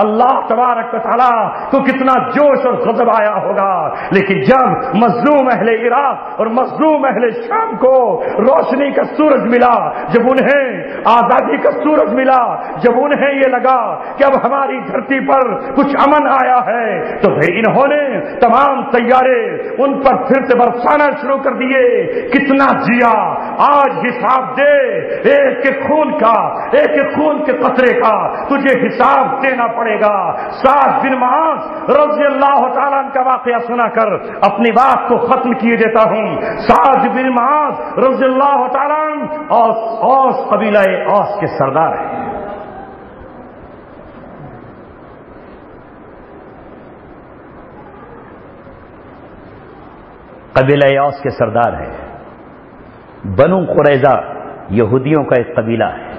اللہ تبارک و تعالیٰ کو کتنا جوش اور غضب آیا ہوگا، لیکن جب مظلوم اہل عراق اور مظلوم اہل شام کو روشنی کا سورج ملا، جب انہیں آزادی کا سورج ملا، جب انہیں یہ لگا کہ اب ہماری دھرتی پر کچھ امن آیا ہے، تو پھر انہوں نے تمام طیارے ان پر پھر سے برسانا شروع کر دیے۔ کتنا جیا، آج حساب دے، ایک ایک خون کا، ایک ایک خون کے قطرے کا تجھے حساب دینا پڑے گا۔ سعد بن معاذ رضی اللہ تعالیٰ عنہ کا واقعہ سنا کر اپنی بات کو ختم کیے دیتا ہوں۔ سعد بن معاذ رضی اللہ تعالیٰ عنہ اوس قبیلہ اوس کے سردار ہیں۔ قبیلہ اوس کے سردار ہے۔ بنو قریظہ یہودیوں کا ایک قبیلہ ہے،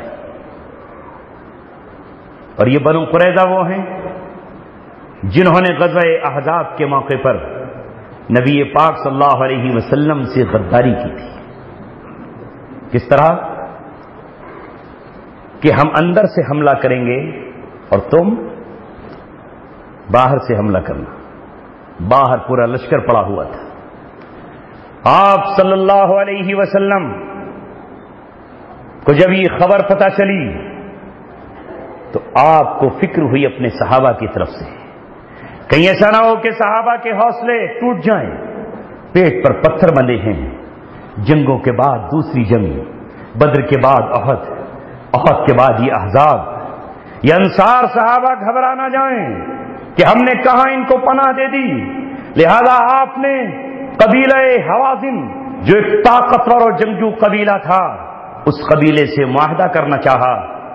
اور یہ بنو قریظہ وہ ہیں جنہوں نے غزوہ احزاب کے موقع پر نبی پاک صلی اللہ علیہ وسلم سے غداری کی تھی۔ کس طرح کہ ہم اندر سے حملہ کریں گے اور تم باہر سے حملہ کرنا۔ باہر پورا لشکر پڑا ہوا تھا۔ آپ صلی اللہ علیہ وسلم کو جب یہ خبر پتہ چلی تو آپ کو فکر ہوئی اپنے صحابہ کی طرف سے، کہیں ایسا نہ ہو کہ صحابہ کے حوصلے ٹوٹ جائیں، پیٹ پر پتھر بندھے ہیں، جنگوں کے بعد دوسری جنگ، بدر کے بعد احد کے بعد یہ احزاب، یہ انصار صحابہ گھبرا نہ جائیں۔ کہ ہم نے کہاں ان کو پناہ دے دی، لہذا آپ نے قبیلہ حوازن جو ایک طاقتور اور جنگجو قبیلہ تھا اس قبیلے سے معاہدہ کرنا چاہا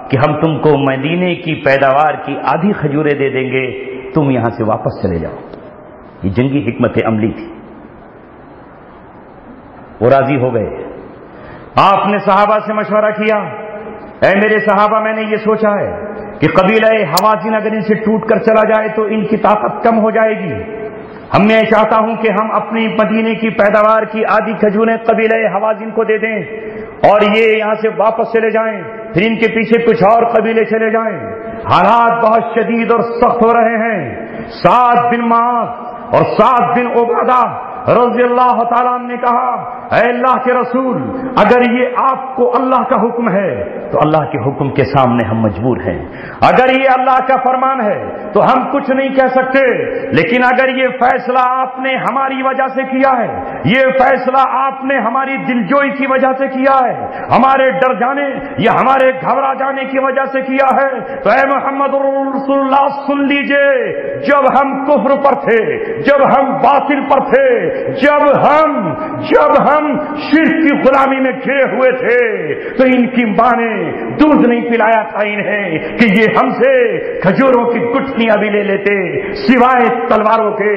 کہ ہم تم کو مدینے کی پیداوار کی آدھی کھجوریں دے دیں گے، تم یہاں سے واپس چلے جاؤ۔ یہ جنگی حکمت عملی تھی۔ وہ راضی ہو گئے۔ آپ نے صحابہ سے مشورہ کیا، اے میرے صحابہ، میں نے یہ سوچا ہے کہ قبیلہ حوازن اگر ان سے ٹوٹ کر چلا جائے تو ان کی طاقت کم ہو جائے گی۔ میں چاہتا ہوں کہ ہم اپنی مدینے کی پیداوار کی آدھی کھجوریں قبیلہ حوازن کو دے دیں اور یہ یہاں سے واپس چلے جائیں، پھر ان کے پیچھے کچھ اور قبیلے چلے جائیں۔ حالات بہت شدید اور سخت ہو رہے ہیں۔ سعد بن معاذ اور سعد بن عبادہ رضی اللہ تعالیٰ نے کہا، اے اللہ کے رسول، اگر یہ آپ کو اللہ کا حکم ہے تو اللہ کے حکم کے سامنے ہم مجبور ہیں، اگر یہ اللہ کا فرمان ہے تو ہم کچھ نہیں کہہ سکتے، لیکن اگر یہ فیصلہ آپ نے ہماری وجہ سے کیا ہے، یہ فیصلہ آپ نے ہماری دلجوئی کی وجہ سے کیا ہے، ہمارے ڈر جانے یا ہمارے گھبرا جانے کی وجہ سے کیا ہے، تو اے محمد رسول اللہ سن لیجئے، جب ہم کفر پر تھے، جب ہم باطل پر تھے، جب ہم شرک کی غلامی میں گھرے ہوئے تھے تو ان کی ماں نے دودھ نہیں پلایا تھا انہیں کہ یہ ہم سے کھجوروں کی گٹھلیاں بھی لے لیتے سوائے تلواروں کے۔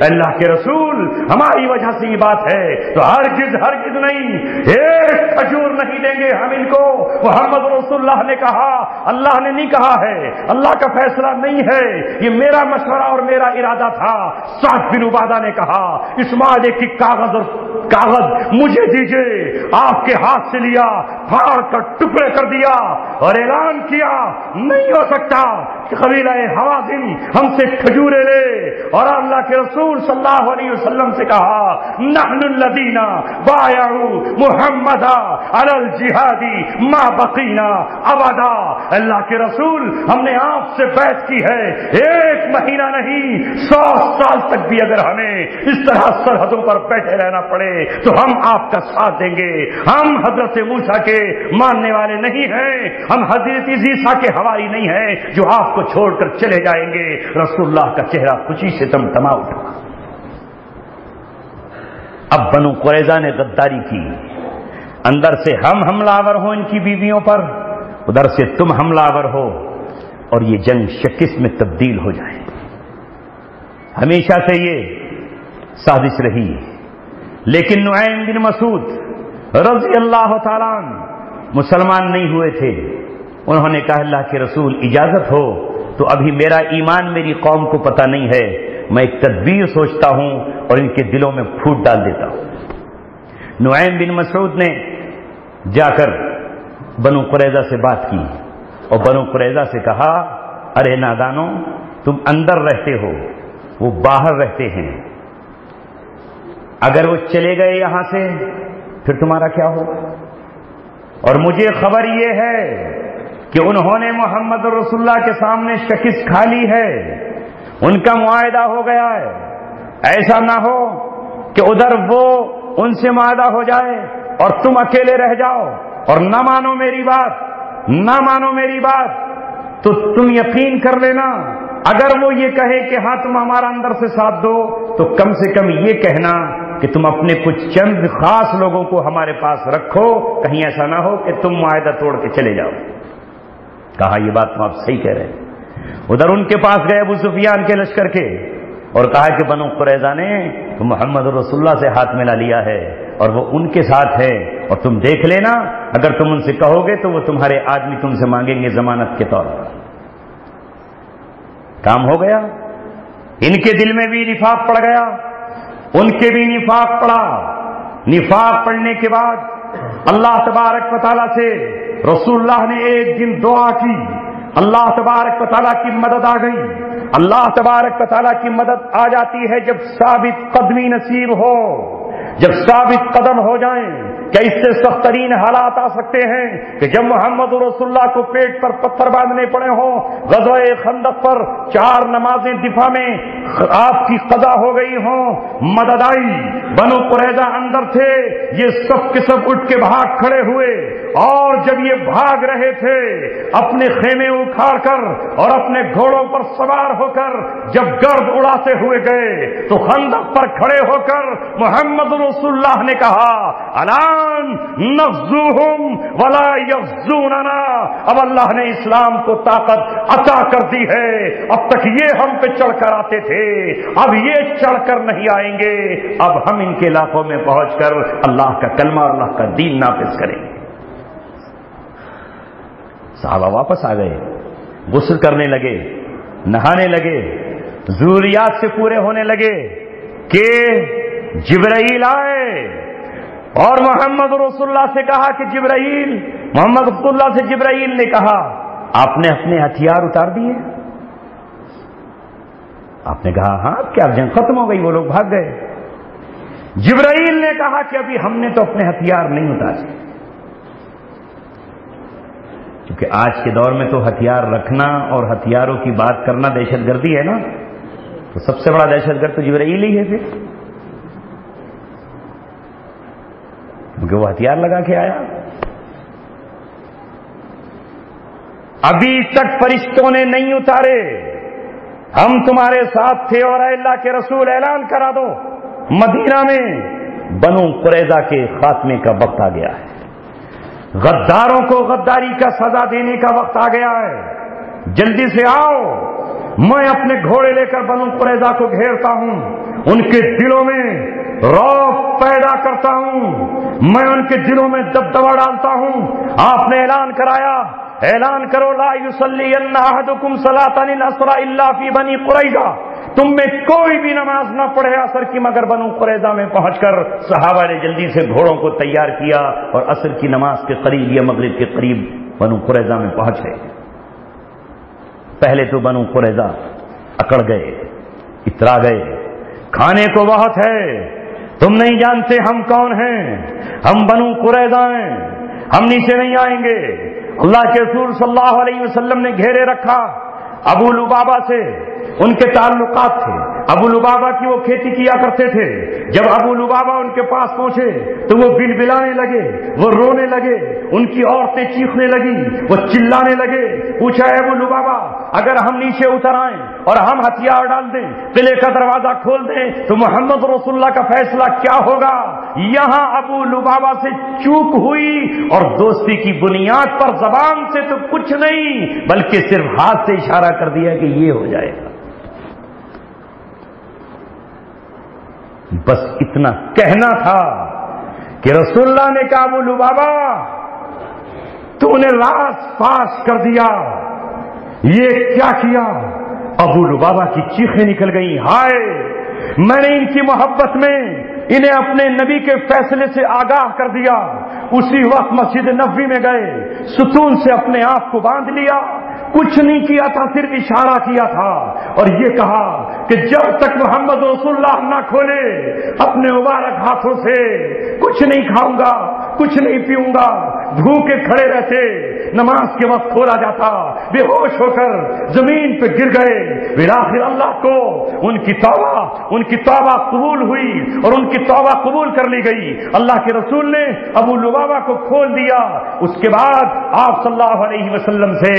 اللہ کے رسول، ہماری وجہ سے یہ بات ہے تو ہرگز نہیں، ایک کھجور نہیں دیں گے ہم ان کو۔ محمد رسول اللہ نے کہا، اللہ نے نہیں کہا ہے، اللہ کا فیصلہ نہیں ہے، یہ میرا مشورہ اور میرا ارادہ تھا۔ سعد بن عبادہ نے کہا، اس معاہدے کی کاغذ مجھے دیجئے۔ آپ کے ہاتھ سے لیا، پھاڑ کر ٹکڑے کر دیا اور اعلان کیا، نہیں ہو سکتا کہ قبیلہ حوازن ہم سے کھجورے لے۔ اور اللہ کے رسول صلی اللہ علیہ وسلم سے کہا، نحن الذین بایعوا محمدا علی الجہاد ما بقینا ابدا۔ اللہ کے رسول، ہم نے آپ سے بیعت کی ہے، ایک مہینہ نہیں 100 سال تک بھی اگر ہمیں اس طرح سرحدوں پر بیٹھے رہنا پڑے تو ہم آپ کا ساتھ دیں گے۔ ہم حضرت موسیٰ کے ماننے والے نہیں ہیں، ہم حضرت عیسیٰ کے حواری نہیں ہیں جو آپ کو چھوڑ کر چلے جائیں گے۔ رسول اللہ کا چہرہ خوشی سے تمتما اٹھا۔ اب بنو قریظہ نے غداری کی، اندر سے ہم حملہ آور ہو ان کی بیویوں پر، ادھر سے تم حملہ آور ہو اور یہ جنگ شکست میں تبدیل ہو جائے۔ ہمیشہ سے یہ سازش رہی، لیکن نعیم بن مسعود رضی اللہ تعالیٰ عنہ مسلمان نہیں ہوئے تھے۔ انہوں نے کہا، اللہ کے رسول اجازت ہو تو ابھی میرا ایمان میری قوم کو پتہ نہیں ہے، میں ایک تدبیر سوچتا ہوں اور ان کے دلوں میں پھوٹ ڈال دیتا ہوں۔ نعیم بن مسعود نے جا کر بنو قریظہ سے بات کی اور بنو قریظہ سے کہا، ارے نادانو، تم اندر رہتے ہو، وہ باہر رہتے ہیں، اگر وہ چلے گئے یہاں سے پھر تمہارا کیا ہوگا؟ اور مجھے خبر یہ ہے کہ انہوں نے محمد رسول اللہ کے سامنے شکست کھا لی ہے، ان کا معاہدہ ہو گیا ہے۔ ایسا نہ ہو کہ ادھر وہ ان سے معاہدہ ہو جائے اور تم اکیلے رہ جاؤ اور نہ مانو میری بات تو تم یقین کر لینا، اگر وہ یہ کہے کہ ہاں تم ہمارا اندر سے ساتھ دو تو کم سے کم یہ کہنا کہ تم اپنے کچھ چند خاص لوگوں کو ہمارے پاس رکھو، کہیں ایسا نہ ہو کہ تم معاہدہ توڑ کے چلے جاؤ۔ کہا، یہ بات تم آپ صحیح کہہ رہے ہیں۔ ادھر ان کے پاس گئے ابو سفیان کے لشکر کے اور کہا کہ بنو قریظہ نے تو محمد رسول اللہ سے ہاتھ ملا لیا ہے اور وہ ان کے ساتھ ہے، اور تم دیکھ لینا اگر تم ان سے کہو گے تو وہ تمہارے آدمی تم سے مانگیں گے ضمانت کے طور پر۔ کام ہو گیا، ان کے دل میں بھی نفاق پڑ گیا، ان کے بھی نفاق پڑا۔ نفاق پڑنے کے بعد اللہ تبارک و تعالیٰ سے رسول اللہ نے ایک دن دعا کی، اللہ تبارک و تعالیٰ کی مدد آ گئی۔ اللہ تبارک و تعالیٰ کی مدد آ جاتی ہے جب ثابت قدمی نصیب ہو، جب ثابت قدم ہو جائیں کیا اس سے سخت ترین حالات آ سکتے ہیں کہ جب محمد رسول اللہ کو پیٹ پر پتھر باندھنے پڑے ہوں؟ غزوہ خندق پر 4 نمازیں دفاع میں آپ کی قضا ہو گئی ہوں، مدد آئی، بنو قریظہ اندر تھے، یہ سب کے سب اٹھ کے بھاگ کھڑے ہوئے، اور جب یہ بھاگ رہے تھے اپنے خیمے اکھاڑ کر اور اپنے گھوڑوں پر سوار ہو کر جب گرد اڑاتے ہوئے گئے تو خندق پر کھڑے ہو کر محمد رسول اللہ نے کہا الان نغزوہم ولا یغزوننا، اب اللہ نے اسلام کو طاقت عطا کر دی ہے، اب تک یہ ہم پہ چڑھ کر آتے تھے، اب یہ چڑھ کر نہیں آئیں گے، اب ہم ان کے علاقوں میں پہنچ کر اللہ کا کلمہ اور اللہ کا دین نافذ کریں گے۔ صحابہ واپس آ گئے، غسل کرنے لگے، نہانے لگے، ضروریات سے پورے ہونے لگے کہ جبرائیل آئے اور محمد رسول اللہ سے کہا کہ جبرائیل، محمد رسول اللہ سے جبرائیل نے کہا آپ نے اپنے ہتھیار اتار دیے؟ آپ نے کہا ہاں، کیا جنگ ختم ہو گئی؟ وہ لوگ بھاگ گئے۔ جبرائیل نے کہا کہ ابھی ہم نے تو اپنے ہتھیار نہیں اتارے، کیونکہ آج کے دور میں تو ہتھیار رکھنا اور ہتھیاروں کی بات کرنا دہشت گردی ہے نا، تو سب سے بڑا دہشت گرد تو جبرائیل ہی ہے پھر، کیونکہ وہ ہتھیار لگا کے آیا۔ ابھی تک فرشتوں نے نہیں اتارے، ہم تمہارے ساتھ تھے، اور اے اللہ کے رسول اعلان کرا دو مدینہ میں بنو قریظہ کے خاتمے کا وقت آ گیا ہے، غداروں کو غداری کا سزا دینے کا وقت آ گیا ہے، جلدی سے آؤ، میں اپنے گھوڑے لے کر بنو قریظہ کو گھیرتا ہوں، ان کے دلوں میں رعب پیدا کرتا ہوں، میں ان کے دلوں میں دبدبا ڈالتا ہوں۔ آپ نے اعلان کرایا، اعلان کرو لا یصلین احدکم صلاۃ العصر الا فی بنی قریظہ، تم میں کوئی بھی نماز نہ پڑھے عصر کی مگر بنو قریظہ میں پہنچ کر۔ صحابہ نے جلدی سے گھوڑوں کو تیار کیا اور عصر کی نماز کے قریب یا مغرب کے قریب بنو قریظہ میں پہنچ گئے۔ پہلے تو بنو قریظہ اکڑ گئے، اترا گئے، کھانے کو بہت ہے، تم نہیں جانتے ہم کون ہیں، ہم بنو قریظہ ہیں، ہم نیچے نہیں آئیں گے۔ اللہ کے رسول صلی اللہ علیہ وسلم نے گھیرے رکھا، ابو لبابہ سے ان کے تعلقات تھے، ابو لبابہ کی وہ کھیتی کیا کرتے تھے، جب ابو لبابہ ان کے پاس پہنچے تو وہ بلبلانے لگے، وہ رونے لگے، ان کی عورتیں چیخنے لگی، وہ چلانے لگے۔ پوچھا ہے ابو لبابہ اگر ہم نیچے اتر آئیں اور ہم ہتھیار ڈال دیں، قلعے کا دروازہ کھول دیں تو محمد رسول اللہ کا فیصلہ کیا ہوگا؟ یہاں ابو لبابہ سے چوک ہوئی اور دوستی کی بنیاد پر زبان سے تو کچھ نہیں بلکہ صرف ہاتھ سے اشارہ کر دیا کہ یہ ہو جائے گا، بس اتنا کہنا تھا کہ رسول اللہ نے کہا ابو لبابہ تو نے راز فاش کر دیا، یہ کیا کیا؟ ابو لبابہ کی چیخیں نکل گئیں، ہائے میں نے ان کی محبت میں انہیں اپنے نبی کے فیصلے سے آگاہ کر دیا۔ اسی وقت مسجد نبوی میں گئے، ستون سے اپنے آپ کو باندھ لیا، کچھ نہیں کیا تھا، صرف اشارہ کیا تھا اور یہ کہا کہ جب تک محمد رسول اللہ نہ کھولے اپنے مبارک ہاتھوں سے کچھ نہیں کھاؤں گا، کچھ نہیں پیوں گا۔ بھوکے کھڑے رہتے، نماز کے وقت کھولا جاتا، بے ہوش ہو کر زمین پہ گر گئے۔ بالآخر اللہ کو ان کی توبہ قبول ہوئی اور ان کی توبہ قبول کر لی گئی۔ اللہ کے رسول نے ابو لبابہ کو کھول دیا۔ اس کے بعد آپ صلی اللہ علیہ وسلم سے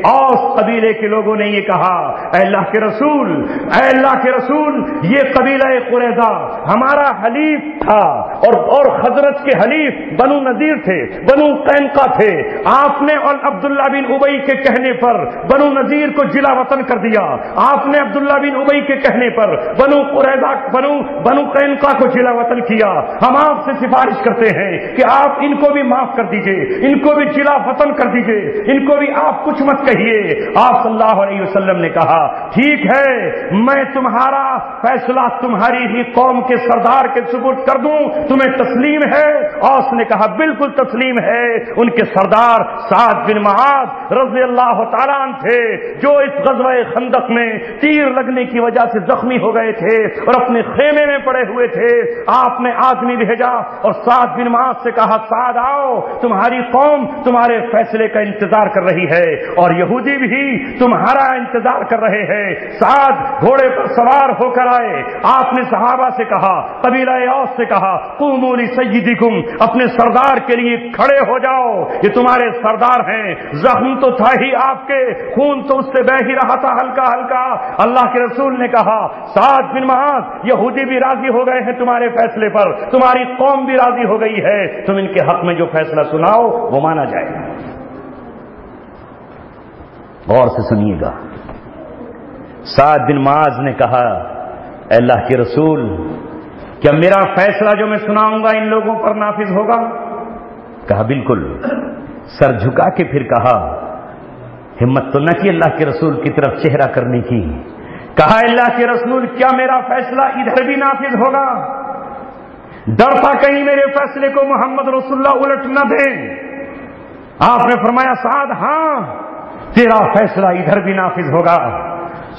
اوس قبیلے کے لوگوں نے یہ کہا، اے اللہ کے رسول، اے اللہ کے رسول، یہ قبیلہ قریظہ ہمارا حلیف تھا اور خزرج کے حلیف بنو نذیر تھے، بنو قینقا تھے۔ آپ نے اور عبداللہ بن ابی کے کہنے پر بنو نذیر کو جلا وطن کر دیا، آپ نے عبداللہ بن ابی کے کہنے پر بنو قریظہ بنو قینقا کو جلا وطن کیا۔ ہم آپ سے سفارش کرتے ہیں کہ آپ ان کو بھی معاف کر دیجئے، ان کو بھی جلا وطن کر دیجئے، ان کو بھی آپ کچھ مت کہیے۔ آپ صلی اللہ علیہ وسلم نے کہا ٹھیک ہے، میں تمہارا فیصلہ تمہاری ہی قوم کے سردار کے سپرد کر دوں، تمہیں تسلیم ہے؟ اوس نے کہا بالکل تسلیم ہے۔ ان کے سردار سعد بن معاذ رضی اللہ تعالیٰ عنہ تھے، جو اس غزوہ خندق میں تیر لگنے کی وجہ سے زخمی ہو گئے تھے اور اپنے خیمے میں پڑے ہوئے تھے۔ آپ نے آدمی بھیجا اور سعد بن معاذ سے کہا، سعد آؤ، تمہاری قوم تمہارے فیصلے کا انتظار کر رہی ہے اور یہودی بھی تمہارا انتظار کر رہے ہیں۔ سعد گھوڑے پر سوار ہو کر آئے۔ آپ نے صحابہ سے کہا، قبیلہ اوس سے کہا، قوموا لسیدکم، اپنے سردار کے لیے کھڑے ہو جاؤ، یہ تمہارے سردار ہیں۔ زخم تو تھا ہی آپ کے، خون تو اس سے بہ ہی رہا تھا ہلکا ہلکا۔ اللہ کے رسول نے کہا، سعد بن معاذ، یہودی بھی راضی ہو گئے ہیں تمہارے فیصلے پر، تمہاری قوم بھی راضی ہو گئی ہے، تم ان کے حق میں جو فیصلہ سناؤ وہ مانا جائے گا۔ غور سے سنیے گا۔ سعد بن معاذ نے کہا، اے اللہ کے رسول، کیا میرا فیصلہ جو میں سناؤں گا ان لوگوں پر نافذ ہوگا؟ کہا بالکل۔ سر جھکا کے پھر کہا، ہمت تو نہ کی اللہ کے رسول کی طرف چہرہ کرنے کی۔ کہا، اللہ کے رسول، کیا میرا فیصلہ ادھر بھی نافذ ہوگا؟ ڈرتا کہیں میرے فیصلے کو محمد رسول اللہ الٹ نہ دیں۔ آپ نے فرمایا، سعد ہاں، تیرا فیصلہ ادھر بھی نافذ ہوگا۔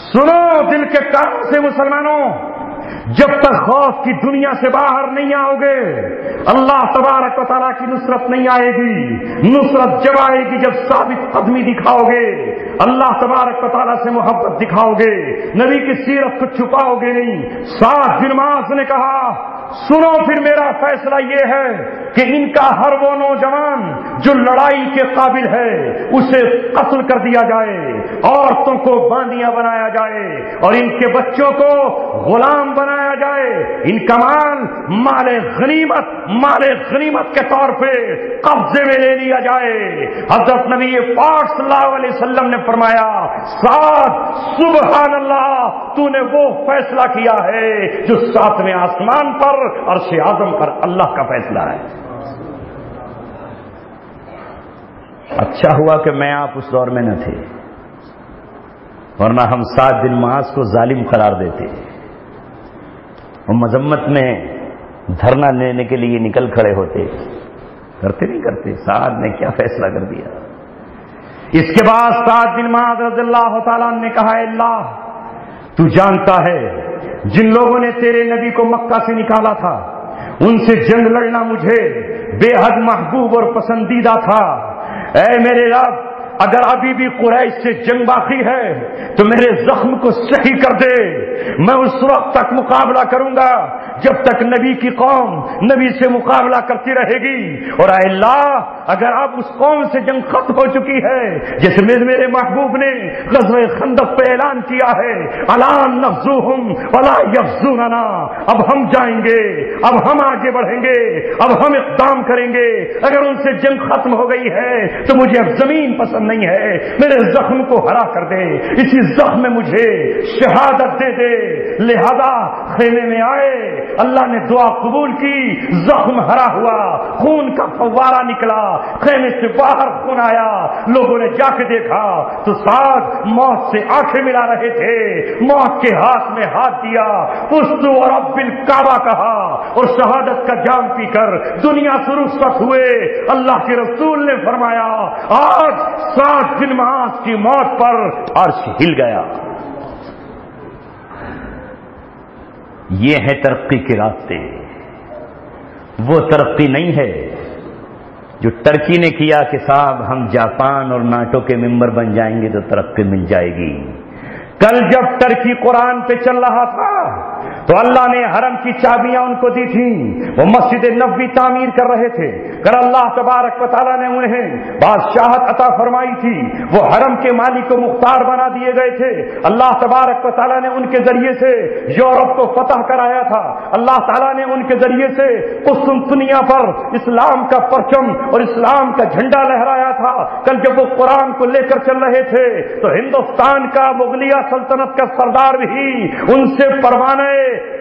سنو دل کے کانوں سے مسلمانوں، جب تک خوف کی دنیا سے باہر نہیں آؤ گے اللہ تبارک و تعالیٰ کی نصرت نہیں آئے گی۔ نصرت جب آئے گی جب ثابت قدمی دکھاؤ گے، اللہ تبارک و تعالیٰ سے محبت دکھاؤ گے، نبی کی سیرت کو چھپاؤ گے نہیں۔ سعد بن معاذ نے کہا، سنو پھر میرا فیصلہ یہ ہے کہ ان کا ہر وہ نوجوان جو لڑائی کے قابل ہے اسے قتل کر دیا جائے، عورتوں کو باندیاں بنایا جائے اور ان کے بچوں کو غلام بنایا جائے، ان کا مال غنیمت کے طور پہ قبضے میں لے لیا جائے۔ حضرت نبی پاک صلی اللہ علیہ وسلم نے فرمایا، سعد سبحان اللہ، تو نے وہ فیصلہ کیا ہے جو ساتویں آسمان پر عرش اعظم پر اللہ کا فیصلہ ہے۔ اچھا ہوا کہ میں آپ اس دور میں نہ تھے، ورنہ ہم سعد بن معاذ کو ظالم قرار دیتے، وہ مذمت میں دھرنا لینے کے لیے نکل کھڑے ہوتے، کرتے نہیں کرتے۔ سعد نے کیا فیصلہ کر دیا۔ اس کے بعد سعد بن معاذ رضی اللہ تعالیٰ نے کہا، اللہ تو جانتا ہے جن لوگوں نے تیرے نبی کو مکہ سے نکالا تھا ان سے جنگ لڑنا مجھے بے حد محبوب اور پسندیدہ تھا۔ اے میرے رب، اگر ابھی بھی قریش سے جنگ باقی ہے تو میرے زخم کو صحیح کر دے، میں اس وقت تک مقابلہ کروں گا جب تک نبی کی قوم نبی سے مقابلہ کرتی رہے گی، اور اے اللہ اگر اب اس قوم سے جنگ ختم ہو چکی ہے جس میں میرے محبوب نے غزوہ خندق پہ اعلان کیا ہے، الان نغزوہم ولا یغزوننا، اب ہم جائیں گے، اب ہم آگے بڑھیں گے، اب ہم اقدام کریں گے، اگر ان سے جنگ ختم ہو گئی ہے تو مجھے اب زمین پسند نہیں ہے، میرے زخم کو ہرا کر دے، اسی زخم میں مجھے شہادت دے دے۔ لہذا خیمے میں آئے، اللہ نے دعا قبول کی، زخم ہرا ہوا، خون کا فوارہ نکلا، خیمے سے باہر خون آیا، لوگوں نے جا کے دیکھا تو سعد موت سے آنکھیں ملا رہے تھے، موت کے ہاتھ میں ہاتھ دیا، پستو اور رب الکعبہ کہا اور شہادت کا جام پی کر دنیا سے رخصت ہوئے۔ اللہ کے رسول نے فرمایا، آج سعد بن معاذ کی موت پر عرش ہل گیا۔ یہ ہے ترقی کے راستے، وہ ترقی نہیں ہے جو ٹرکی نے کیا کہ صاحب ہم جاپان اور ناٹو کے ممبر بن جائیں گے تو ترقی مل جائے گی۔ کل جب ٹرکی قرآن پہ چل رہا تھا تو اللہ نے حرم کی چابیاں ان کو دی تھیں، وہ مسجد نبوی تعمیر کر رہے تھے، کر اللہ تبارک و تعالیٰ نے انہیں بادشاہت عطا فرمائی تھی، وہ حرم کے مالک کو مختار بنا دیے گئے تھے، اللہ تبارک و تعالیٰ نے ان کے ذریعے سے یورپ کو فتح کرایا تھا، اللہ تعالیٰ نے ان کے ذریعے سے قسطنطنیہ پر اسلام کا پرچم اور اسلام کا جھنڈا لہرایا تھا۔ کل جب وہ قرآن کو لے کر چل رہے تھے تو ہندوستان کا مغلیہ سلطنت کا سردار بھی ان سے پروانے